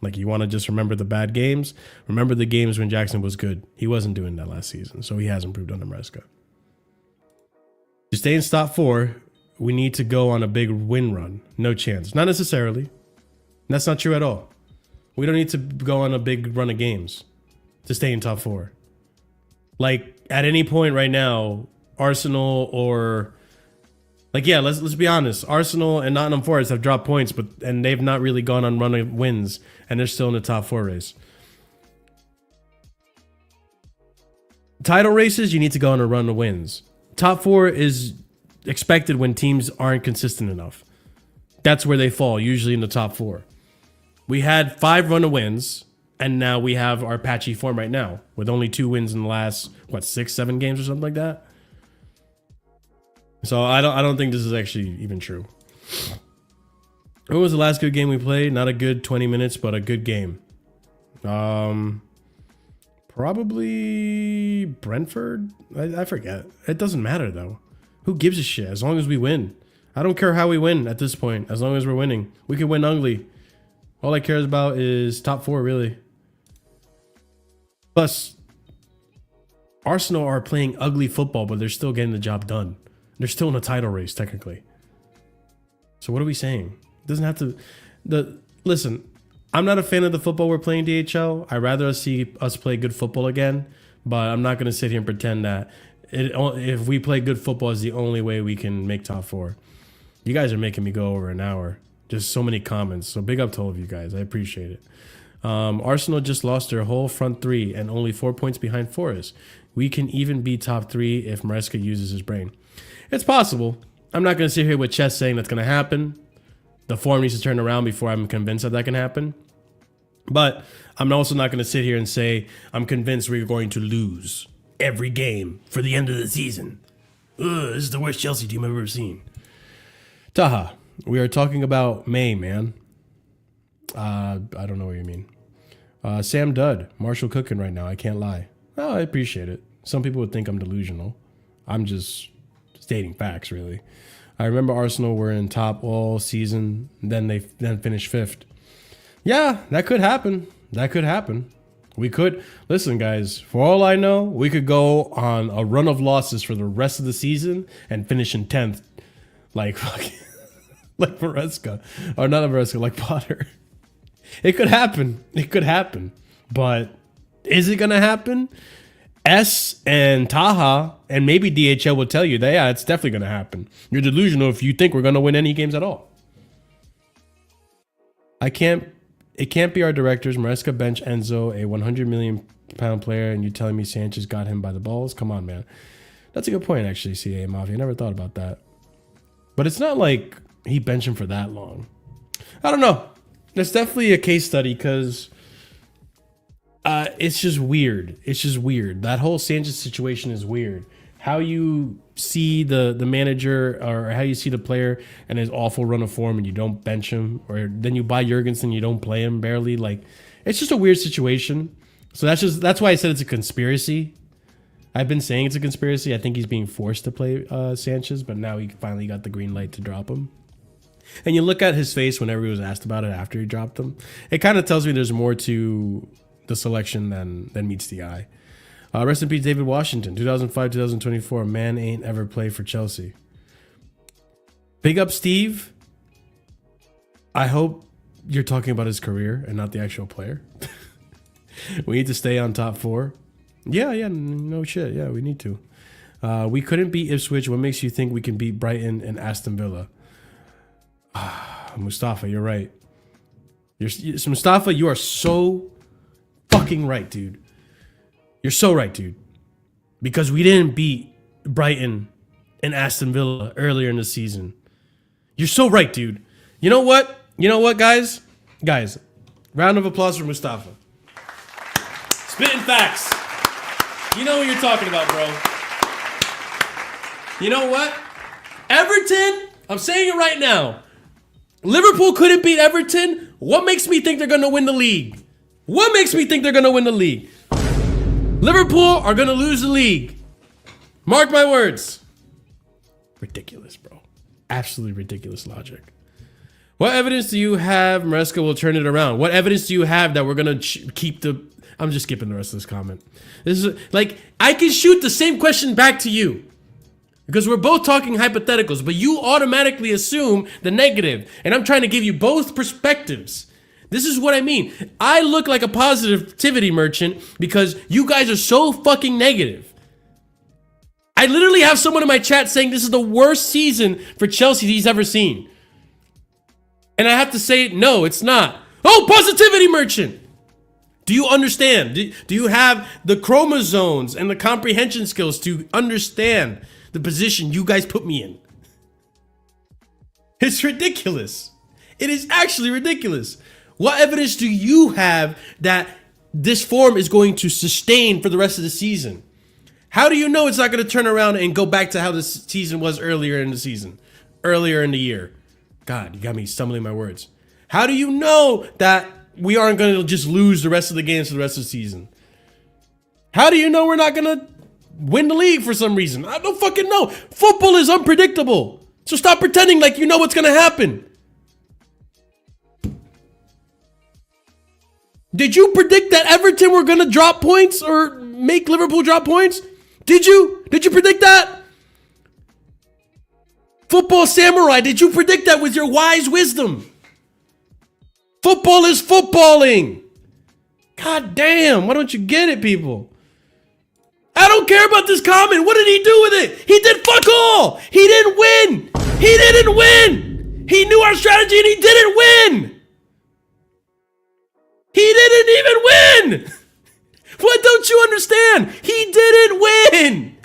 Like, you want to just remember the bad games. Remember the games when Jackson was good. He wasn't doing that last season, so he has improved under Maresca. To stay in top 4, we need to go on a big win run. No chance. Not necessarily. That's not true at all. We don't need to go on a big run of games to stay in top 4. Like, at any point right now, Arsenal or... Like, yeah, let's be honest. Arsenal and Nottingham Forest have dropped points, and they've not really gone on run of wins, and they're still in the top 4 race. Title races, you need to go on a run of wins. Top 4 is expected when teams aren't consistent enough. That's where they fall, usually in the top 4. We had 5 run of wins, and now we have our patchy form right now, with only 2 wins in the last, 6, 7 games or something like that? So I don't think this is actually even true. When was the last good game we played? Not a good 20 minutes, but a good game. Probably Brentford. I forget. It doesn't matter though. Who gives a shit? As long as we win. I don't care how we win at this point. As long as we're winning, we can win ugly. All I care about is top 4, really. Plus, Arsenal are playing ugly football, but they're still getting the job done. They're still in a title race, technically. So what are we saying? It doesn't have to... Listen, I'm not a fan of the football we're playing DHL. I'd rather see us play good football again. But I'm not going to sit here and pretend that if we play good football is the only way we can make top 4. You guys are making me go over an hour. Just so many comments. So big up to all of you guys. I appreciate it. Arsenal just lost their whole front 3 and only 4 points behind Forest. We can even be top 3 if Maresca uses his brain. It's possible. I'm not going to sit here with chest saying that's going to happen. The form needs to turn around before I'm convinced that can happen. But I'm also not going to sit here and say I'm convinced we're going to lose every game for the end of the season. Ugh, this is the worst Chelsea team I've ever seen. Taha, we are talking about May, man. I don't know what you mean. Sam Dudd, Marshall cooking right now. I can't lie. Oh, I appreciate it. Some people would think I'm delusional. I'm just stating facts, really. I remember Arsenal were in top all season, then they finished 5th. Yeah, that could happen. That could happen. We could. Listen, guys, for all I know, we could go on a run of losses for the rest of the season and finish in 10th. Like Maresca. Or not Maresca, like Potter. It could happen. It could happen. But is it going to happen? S and Taha and maybe DHL will tell you that, yeah, it's definitely going to happen. You're delusional if you think we're going to win any games at all. It can't be our directors. Maresca bench Enzo, a 100 million pound player, and you telling me Sanchez got him by the balls? Come on, man. That's a good point, actually, CA Mafia. I never thought about that. But it's not like he benched him for that long. I don't know. That's definitely a case study because it's just weird. It's just weird. That whole Sanchez situation is weird. How you see the manager or how you see the player and his awful run of form and you don't bench him, or then you buy Jurgensen, you don't play him barely. Like, it's just a weird situation. So that's why I said it's a conspiracy. I've been saying it's a conspiracy. I think he's being forced to play Sanchez, but now he finally got the green light to drop him. And you look at his face whenever he was asked about it after he dropped him. It kind of tells me there's more to the selection than meets the eye. Rest in peace, David Washington. 2005-2024. Man ain't ever played for Chelsea. Big up, Steve. I hope you're talking about his career and not the actual player. We need to stay on top 4. Yeah, no shit. Yeah, we need to. We couldn't beat Ipswich. What makes you think we can beat Brighton and Aston Villa? Mustafa, you're right. Mustafa, you are so fucking right, dude. You're so right, dude. Because we didn't beat Brighton and Aston Villa earlier in the season. You're so right, dude. You know what? Guys? Guys, round of applause for Mustafa. Spitting facts. You know what you're talking about, bro. You know what? Everton, I'm saying it right now. Liverpool couldn't beat Everton. What makes me think they're going to win the league? What makes me think they're going to win the league? Liverpool are going to lose the league. Mark my words. Ridiculous, bro. Absolutely ridiculous logic. What evidence do you have Maresca will turn it around? What evidence do you have that we're going to keep the... I'm just skipping the rest of this comment. This is like, I can shoot the same question back to you. Because we're both talking hypotheticals, but you automatically assume the negative. And I'm trying to give you both perspectives. This is what I mean. I look like a positivity merchant because you guys are so fucking negative. I literally have someone in my chat saying this is the worst season for Chelsea he's ever seen. And I have to say, no, it's not. Oh, positivity merchant. Do you understand? Do you have the chromosomes and the comprehension skills to understand the position you guys put me in? It's ridiculous. It is actually ridiculous. What evidence do you have that this form is going to sustain for the rest of the season? How do you know it's not going to turn around and go back to how the season was earlier in the season? Earlier in the year? God, you got me stumbling my words. How do you know that we aren't going to just lose the rest of the games for the rest of the season? How do you know we're not going to win the league for some reason? I don't fucking know. Football is unpredictable. So stop pretending like you know what's going to happen. Did you predict that Everton were going to drop points or make Liverpool drop points? Did you? Did you predict that? Football Samurai, did you predict that with your wise wisdom? Football is footballing. God damn, why don't you get it, people? I don't care about this comment. What did he do with it? He did fuck all. He didn't win. He didn't win. He knew our strategy and he didn't win. He didn't even win! What don't you understand? He didn't win!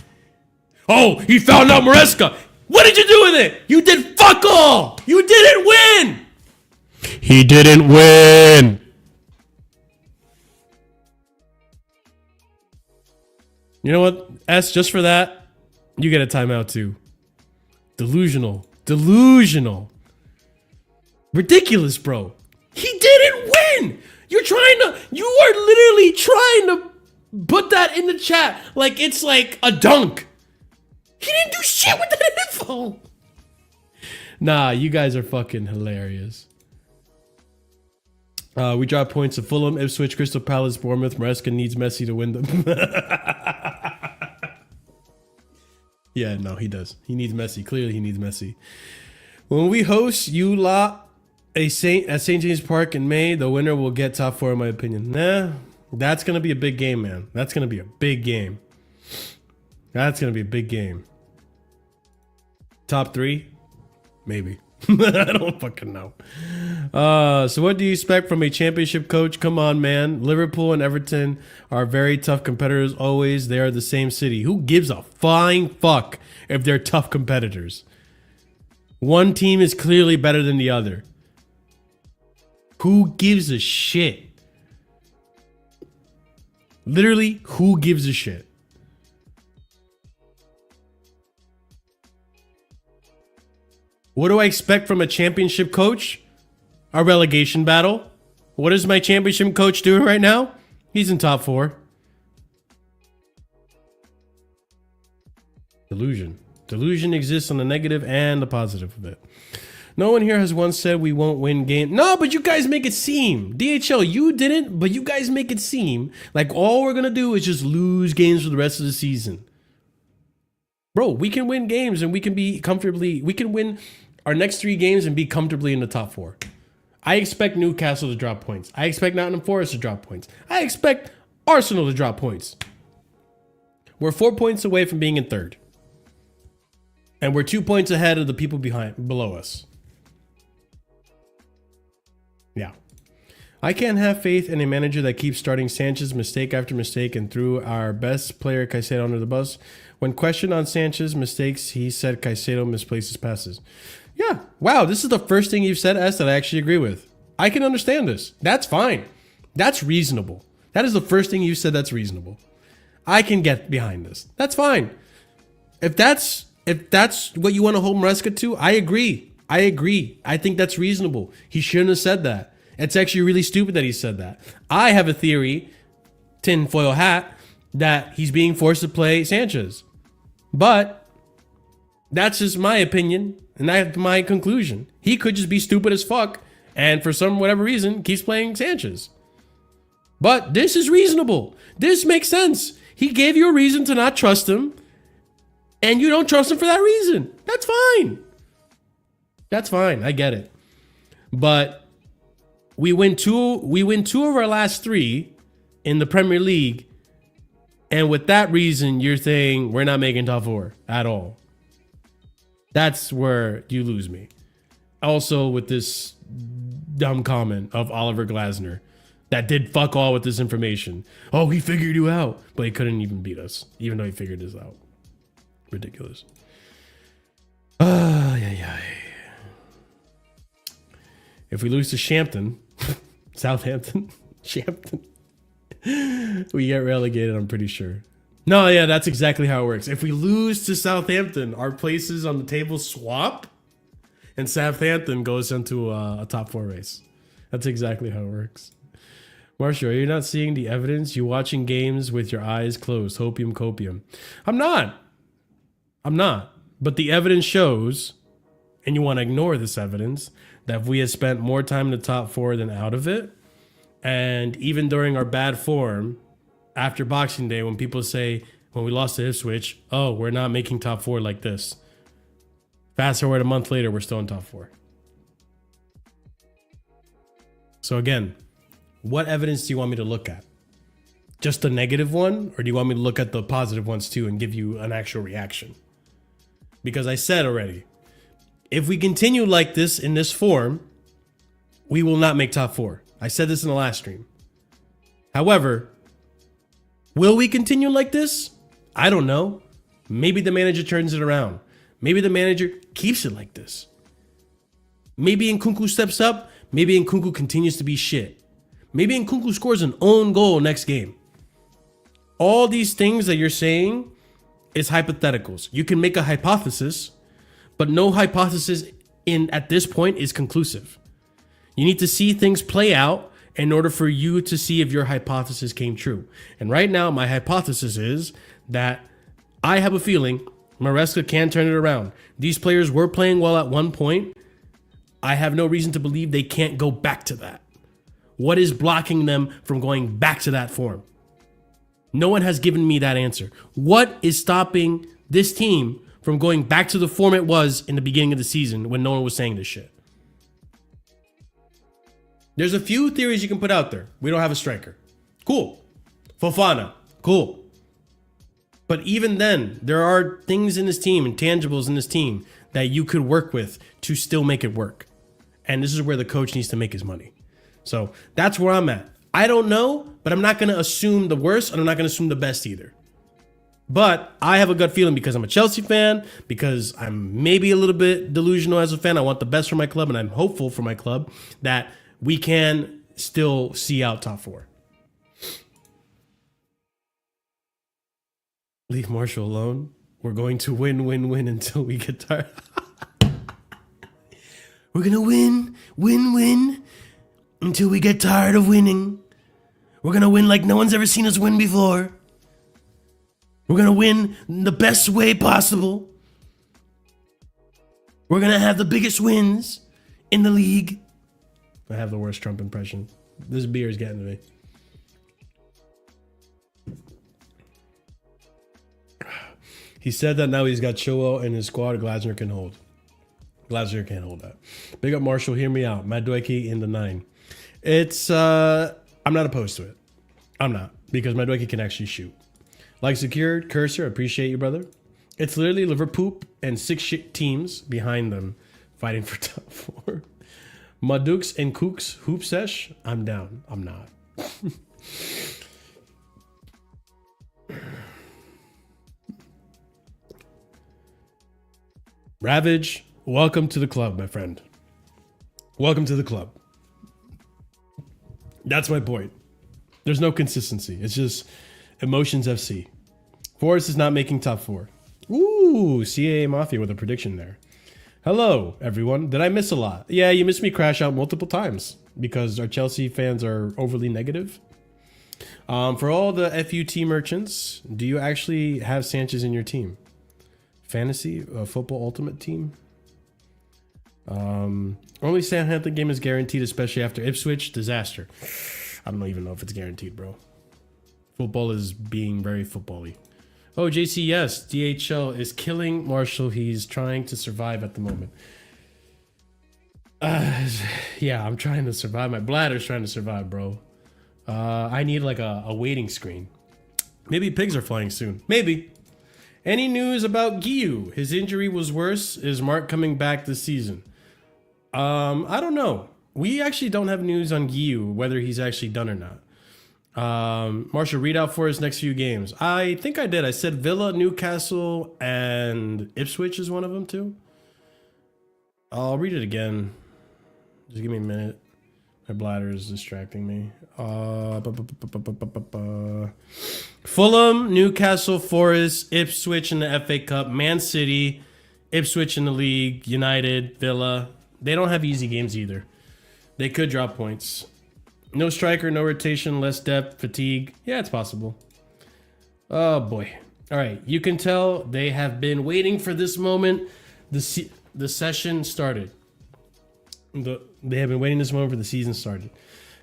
Oh, he found out Maresca. What did you do with it? You did fuck all! You didn't win! He didn't win! You know what, S, just for that, you get a timeout too. Delusional. Delusional. Ridiculous, bro. He didn't win! You are literally trying to put that in the chat like it's like a dunk. He didn't do shit with that info. Nah, you guys are fucking hilarious. We drop points to Fulham, Ipswich, Crystal Palace, Bournemouth. Maresca needs Messi to win them. Yeah, no, he does. He needs Messi. Clearly, he needs Messi. When we host you lot at St. James Park in May, the winner will get top 4 in my opinion. Nah, that's going to be a big game, man. That's going to be a big game. That's going to be a big game. Top 3? Maybe. I don't fucking know. So what do you expect from a championship coach? Come on, man. Liverpool and Everton are very tough competitors always. They are the same city. Who gives a flying fuck if they're tough competitors? One team is clearly better than the other. Who gives a shit? Literally, who gives a shit? What do I expect from a championship coach? A relegation battle? What is my championship coach doing right now? He's in top 4. Delusion. Delusion exists on the negative and the positive of it. No one here has once said we won't win games. No, but you guys make it seem. DHL, you didn't, but you guys make it seem like all we're going to do is just lose games for the rest of the season. Bro, we can win games and we can be comfortably, we can win our next 3 games and be comfortably in the top 4. I expect Newcastle to drop points. I expect Nottingham Forest to drop points. I expect Arsenal to drop points. We're 4 points away from being in 3rd. And we're 2 points ahead of the people below us. Yeah. I can't have faith in a manager that keeps starting Sanchez mistake after mistake and threw our best player Caicedo under the bus. When questioned on Sanchez mistakes, he said Caicedo misplaces passes. Yeah. Wow, this is the first thing you've said, S, that I actually agree with. I can understand this. That's fine. That's reasonable. That is the first thing you said that's reasonable. I can get behind this. That's fine. If that's what you want to hold Maresca to, I agree. I think that's reasonable. He shouldn't have said that. It's actually really stupid that he said that. I have a theory, tinfoil hat, that he's being forced to play Sanchez. But that's just my opinion, and that's my conclusion. He could just be stupid as fuck, and for some whatever reason, keeps playing Sanchez. But this is reasonable. This makes sense. He gave you a reason to not trust him, and you don't trust him for that reason. That's fine. That's fine. I get it. But we win two of our last 3 in the Premier League. And with that reason, you're saying we're not making top 4 at all. That's where you lose me. Also with this dumb comment of Oliver Glasner that did fuck all with this information. Oh, he figured you out. But he couldn't even beat us, even though he figured this out. Ridiculous. Yeah. If we lose to Shampton, Southampton, Shampton, we get relegated, I'm pretty sure. No, yeah, that's exactly how it works. If we lose to Southampton, our places on the table swap, and Southampton goes into a top 4 race. That's exactly how it works. Marshall, are you not seeing the evidence? You watching games with your eyes closed. Hopium copium. I'm not. But the evidence shows, and you want to ignore this evidence, that if we had spent more time in the top 4 than out of it, and even during our bad form, after Boxing Day, when people say, when we lost to Ipswich, oh, we're not making top 4 like this. Fast forward a month later, we're still in top 4. So again, what evidence do you want me to look at? Just the negative one? Or do you want me to look at the positive ones too and give you an actual reaction? Because I said already, if we continue like this in this form, we will not make top 4. I said this in the last stream. However, will we continue like this? I don't know. Maybe the manager turns it around. Maybe the manager keeps it like this. Maybe Nkunku steps up. Maybe Nkunku continues to be shit. Maybe Nkunku scores an own goal next game. All these things that you're saying is hypotheticals. You can make a hypothesis, but no hypothesis at this point is conclusive. You need to see things play out in order for you to see if your hypothesis came true. And right now, my hypothesis is that I have a feeling Maresca can turn it around. These players were playing well at one point. I have no reason to believe they can't go back to that. What is blocking them from going back to that form? No one has given me that answer. What is stopping this team from going back to the form it was in the beginning of the season when no one was saying this shit? There's a few theories you can put out there. We don't have a striker. Cool. Fofana. Cool. But even then, there are things in this team, intangibles in this team, that you could work with to still make it work. And this is where the coach needs to make his money. So that's where I'm at. I don't know, but I'm not going to assume the worst, and I'm not going to assume the best either. But I have a gut feeling because I'm a Chelsea fan, because I'm maybe a little bit delusional as a fan. I want the best for my club, and I'm hopeful for my club that we can still see out top 4. Leave Marshall alone. We're going to win until we get tired. We're going to win until we get tired of winning. We're going to win like no one's ever seen us win before. We're going to win the best way possible. We're going to have the biggest wins in the league. I have the worst Trump impression. This beer is getting to me. He said that now he's got Chilwell in his squad. Glasner can hold. Glasner can't hold that. Big up Marshall. Hear me out. Madueke in the 9. It's I'm not opposed to it. I'm not, because Madueke can actually shoot. Like secured, Cursor, appreciate you, brother. It's literally Liverpool and 6 shit teams behind them fighting for top 4. Madukes and Kooks hoop sesh. I'm down. I'm not. Ravage, welcome to the club, my friend. Welcome to the club. That's my point. There's no consistency. It's just emotions FC. Forest is not making top 4. Ooh, CAA Mafia with a prediction there. Hello, everyone. Did I miss a lot? Yeah, you missed me crash out multiple times because our Chelsea fans are overly negative. For all the FUT merchants, do you actually have Sanchez in your team? Fantasy football ultimate team? Only Southampton game is guaranteed, especially after Ipswich disaster. I don't even know if it's guaranteed, bro. Football is being very football-y. Oh, JC, yes. DHL is killing Marshall. He's trying to survive at the moment. Yeah, I'm trying to survive. My bladder's trying to survive, bro. I need like a waiting screen. Maybe pigs are flying soon. Maybe. Any news about Giu? His injury was worse. Is Mark coming back this season? I don't know. We actually don't have news on Giu, whether he's actually done or not. Marshall, read out for his next few games. I think I did. I said Villa, Newcastle, and Ipswich is one of them too. I'll read it again. Just give me a minute. My bladder is distracting me. Fulham, Newcastle, Forest, Ipswich in the FA Cup, Man City, Ipswich in the league, United, Villa. They don't have easy games either. They could drop points. No striker, no rotation, less depth, fatigue. Yeah, it's possible. Oh boy. All right, you can tell they have been waiting for this moment. The session started. They have been waiting this moment for the season started.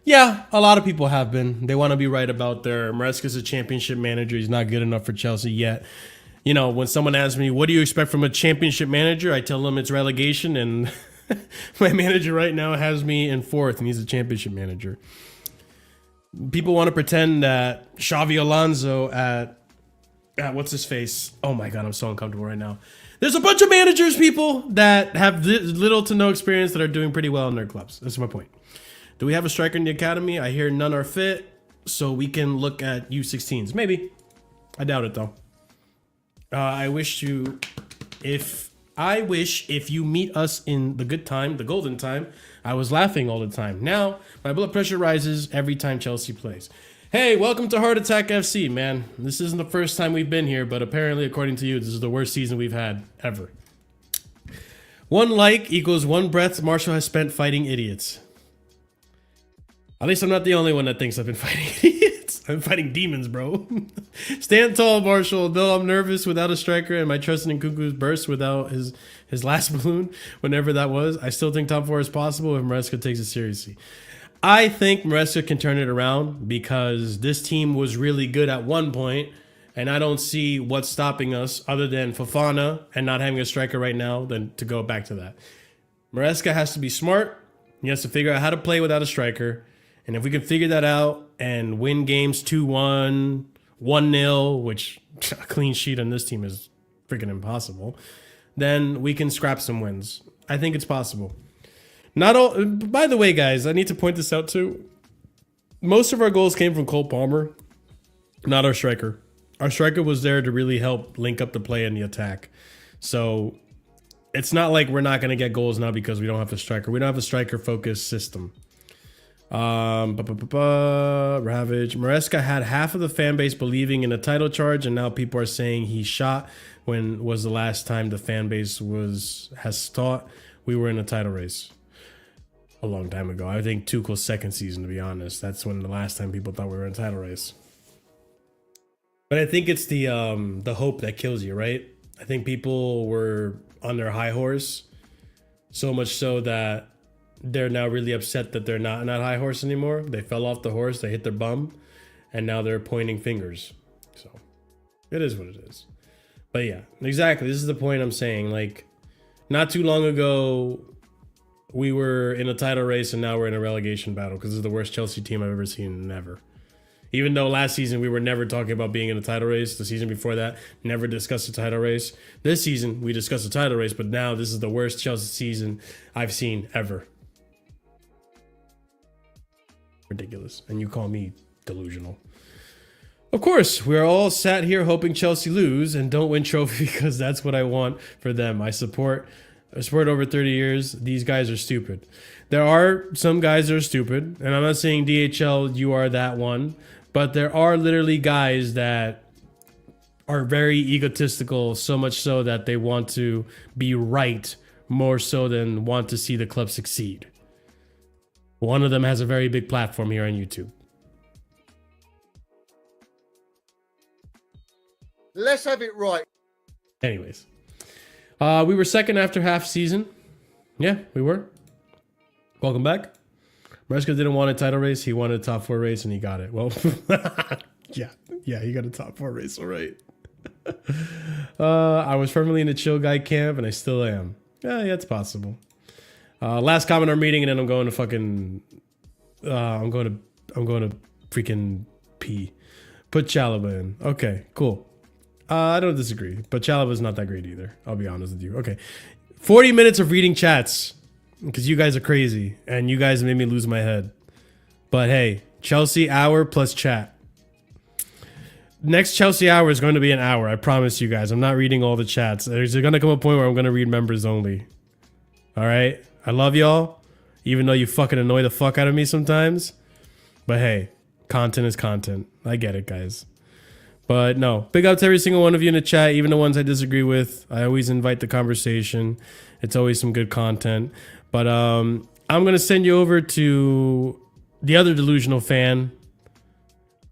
Yeah, a lot of people have been. They want to be right about their Maresca's a championship manager. He's not good enough for Chelsea yet. You know, when someone asks me, what do you expect from a championship manager? I tell them it's relegation, and my manager right now has me in 4th, and he's a championship manager. People want to pretend that Xavi Alonso at what's his face? Oh my God, I'm so uncomfortable right now. There's a bunch of managers, people, that have little to no experience that are doing pretty well in their clubs. That's my point. Do we have a striker in the academy? I hear none are fit, so we can look at U16s. Maybe. I doubt it, though. I wish if you meet us in the good time, the golden time, I was laughing all the time. Now, my blood pressure rises every time Chelsea plays. Hey, welcome to Heart Attack FC, man. This isn't the first time we've been here, but apparently, according to you, this is the worst season we've had ever. 1 like equals 1 breath Marshall has spent fighting idiots. At least I'm not the only one that thinks I've been fighting idiots. I'm fighting demons, bro. Stand tall, Marshall. Though I'm nervous without a striker and my trust in Nkunku's burst without his last balloon, whenever that was, I still think top 4 is possible if Maresca takes it seriously. I think Maresca can turn it around because this team was really good at one point, and I don't see what's stopping us other than Fofana and not having a striker right now than to go back to that. Maresca has to be smart. He has to figure out how to play without a striker. And if we can figure that out and win games 2-1, 1-0, which a clean sheet on this team is freaking impossible, then we can scrap some wins. I think it's possible. Not all. By the way, guys, I need to point this out too. Most of our goals came from Cole Palmer, not our striker. Our striker was there to really help link up the play and the attack. So it's not like we're not going to get goals now because we don't have a striker. We don't have a striker-focused system. Ravage. Maresca had half of the fan base believing in a title charge, and now people are saying he shot. When was the last time the fan base has thought we were in a title race? A long time ago. I think Tuchel's second season, to be honest. That's when the last time people thought we were in a title race. But I think it's the hope that kills you, right? I think people were on their high horse, so much so that they're now really upset that they're not on that high horse anymore. They fell off the horse, they hit their bum, and now they're pointing fingers. So it is what it is. But yeah, exactly. This is the point I'm saying. Like, not too long ago, we were in a title race, and now we're in a relegation battle because this is the worst Chelsea team I've ever seen, ever. Even though last season we were never talking about being in a title race, the season before that, never discussed a title race. This season, we discussed a title race, but now this is the worst Chelsea season I've seen ever. Ridiculous. And you call me delusional. Of course, we're all sat here hoping Chelsea lose and don't win trophy because that's what I want for them. I support over 30 years. These guys are stupid. There are some guys that are stupid, and I'm not saying DHL, you are that one, but there are literally guys that are very egotistical, so much so that they want to be right more so than want to see the club succeed. One of them has a very big platform here on YouTube. Let's have it right. Anyways, we were second after half season. Yeah, we were. Welcome back. Maresca didn't want a title race. He wanted a top 4 race, and he got it. Well, yeah, he got a top 4 race. All right. I was firmly in the chill guy camp, and I still am. Yeah, it's possible. Last comment on our meeting, and then I'm going to fucking. I'm going to freaking pee. Put Chalaba in. Okay, cool. I don't disagree, but Chalaba's not that great either. I'll be honest with you. Okay, 40 minutes of reading chats because you guys are crazy and you guys made me lose my head. But hey, Chelsea hour plus chat. Next Chelsea hour is going to be an hour. I promise you guys. I'm not reading all the chats. There's going to come a point where I'm going to read members only. All right. I love y'all, even though you fucking annoy the fuck out of me sometimes. But hey, content is content. I get it, guys. But no, big up to every single one of you in the chat, even the ones I disagree with. I always invite the conversation. It's always some good content. But I'm going to send you over to the other delusional fan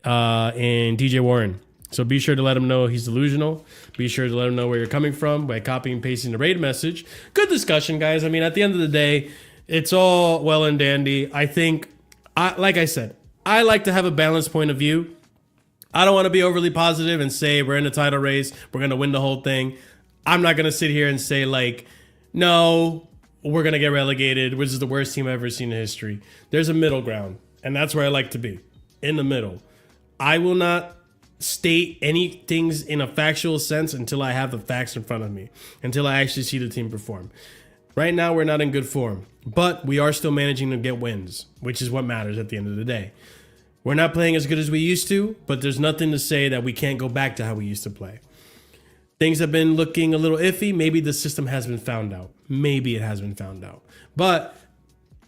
and DJ Warren. So be sure to let him know he's delusional. Be sure to let him know where you're coming from by copying and pasting the raid message. Good discussion, guys. I mean, at the end of the day, it's all well and dandy. I think, like I said, I like to have a balanced point of view. I don't want to be overly positive and say we're in a title race, we're going to win the whole thing. I'm not going to sit here and say like, no, we're going to get relegated, which is the worst team I've ever seen in history. There's a middle ground, and that's where I like to be, in the middle. I will not state any things in a factual sense until I have the facts in front of me, until I actually see the team perform. Right now, we're not in good form, but we are still managing to get wins, which is what matters at the end of the day. We're not playing as good as we used to, but there's nothing to say that we can't go back to how we used to play. Things have been looking a little iffy. Maybe the system has been found out. Maybe it has been found out. But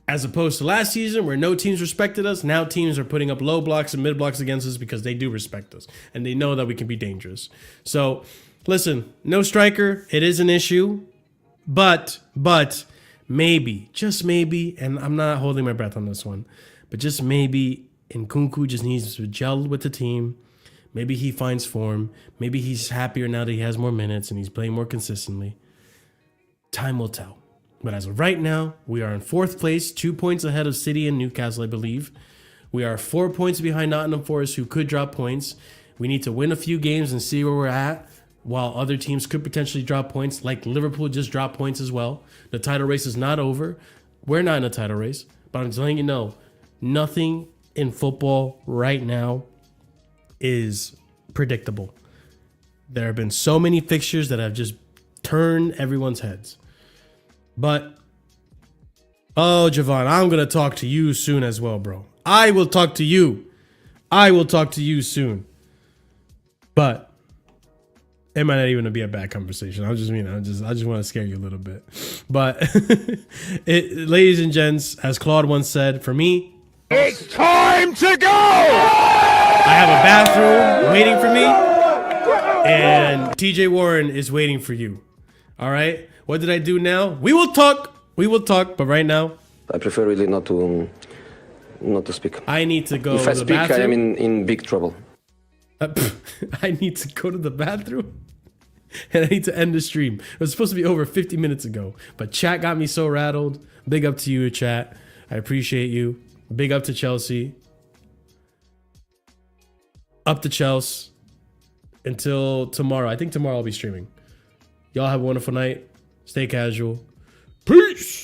as opposed to last season where no teams respected us, now teams are putting up low blocks and mid blocks against us because they do respect us and they know that we can be dangerous. So listen, no striker. It is an issue, but maybe, just maybe, and I'm not holding my breath on this one, but just maybe Nkunku just needs to gel with the team. Maybe he finds form. Maybe he's happier now that he has more minutes and he's playing more consistently. Time will tell. But as of right now, we are in 4th place, 2 points ahead of City and Newcastle, I believe. We are 4 points behind Nottingham Forest, who could drop points. We need to win a few games and see where we're at, while other teams could potentially drop points, like Liverpool just dropped points as well. The title race is not over. We're not in a title race, but I'm just letting you know, nothing in football right now is predictable. There have been so many fixtures that have just turned everyone's heads. But, oh, Javon, I'm going to talk to you soon as well, bro. I will talk to you. I will talk to you soon. But It might not even be a bad conversation. I'm just, you know, I just want to scare you a little bit. But ladies and gents, as Claude once said, for me, It's time to go! I have a bathroom waiting for me, and TJ Warren is waiting for you. All right? What did I do now? We will talk. We will talk, but right now, I prefer really not to speak. I need to go If to I the speak, I bathroom. am in big trouble. I need to go to the bathroom and I need to end the stream. It was supposed to be over 50 minutes ago, but chat got me so rattled. Big up to you, chat. I appreciate you. Big up to Chelsea. Up to Chelsea. Until tomorrow. I think tomorrow I'll be streaming. Y'all have a wonderful night. Stay casual. Peace.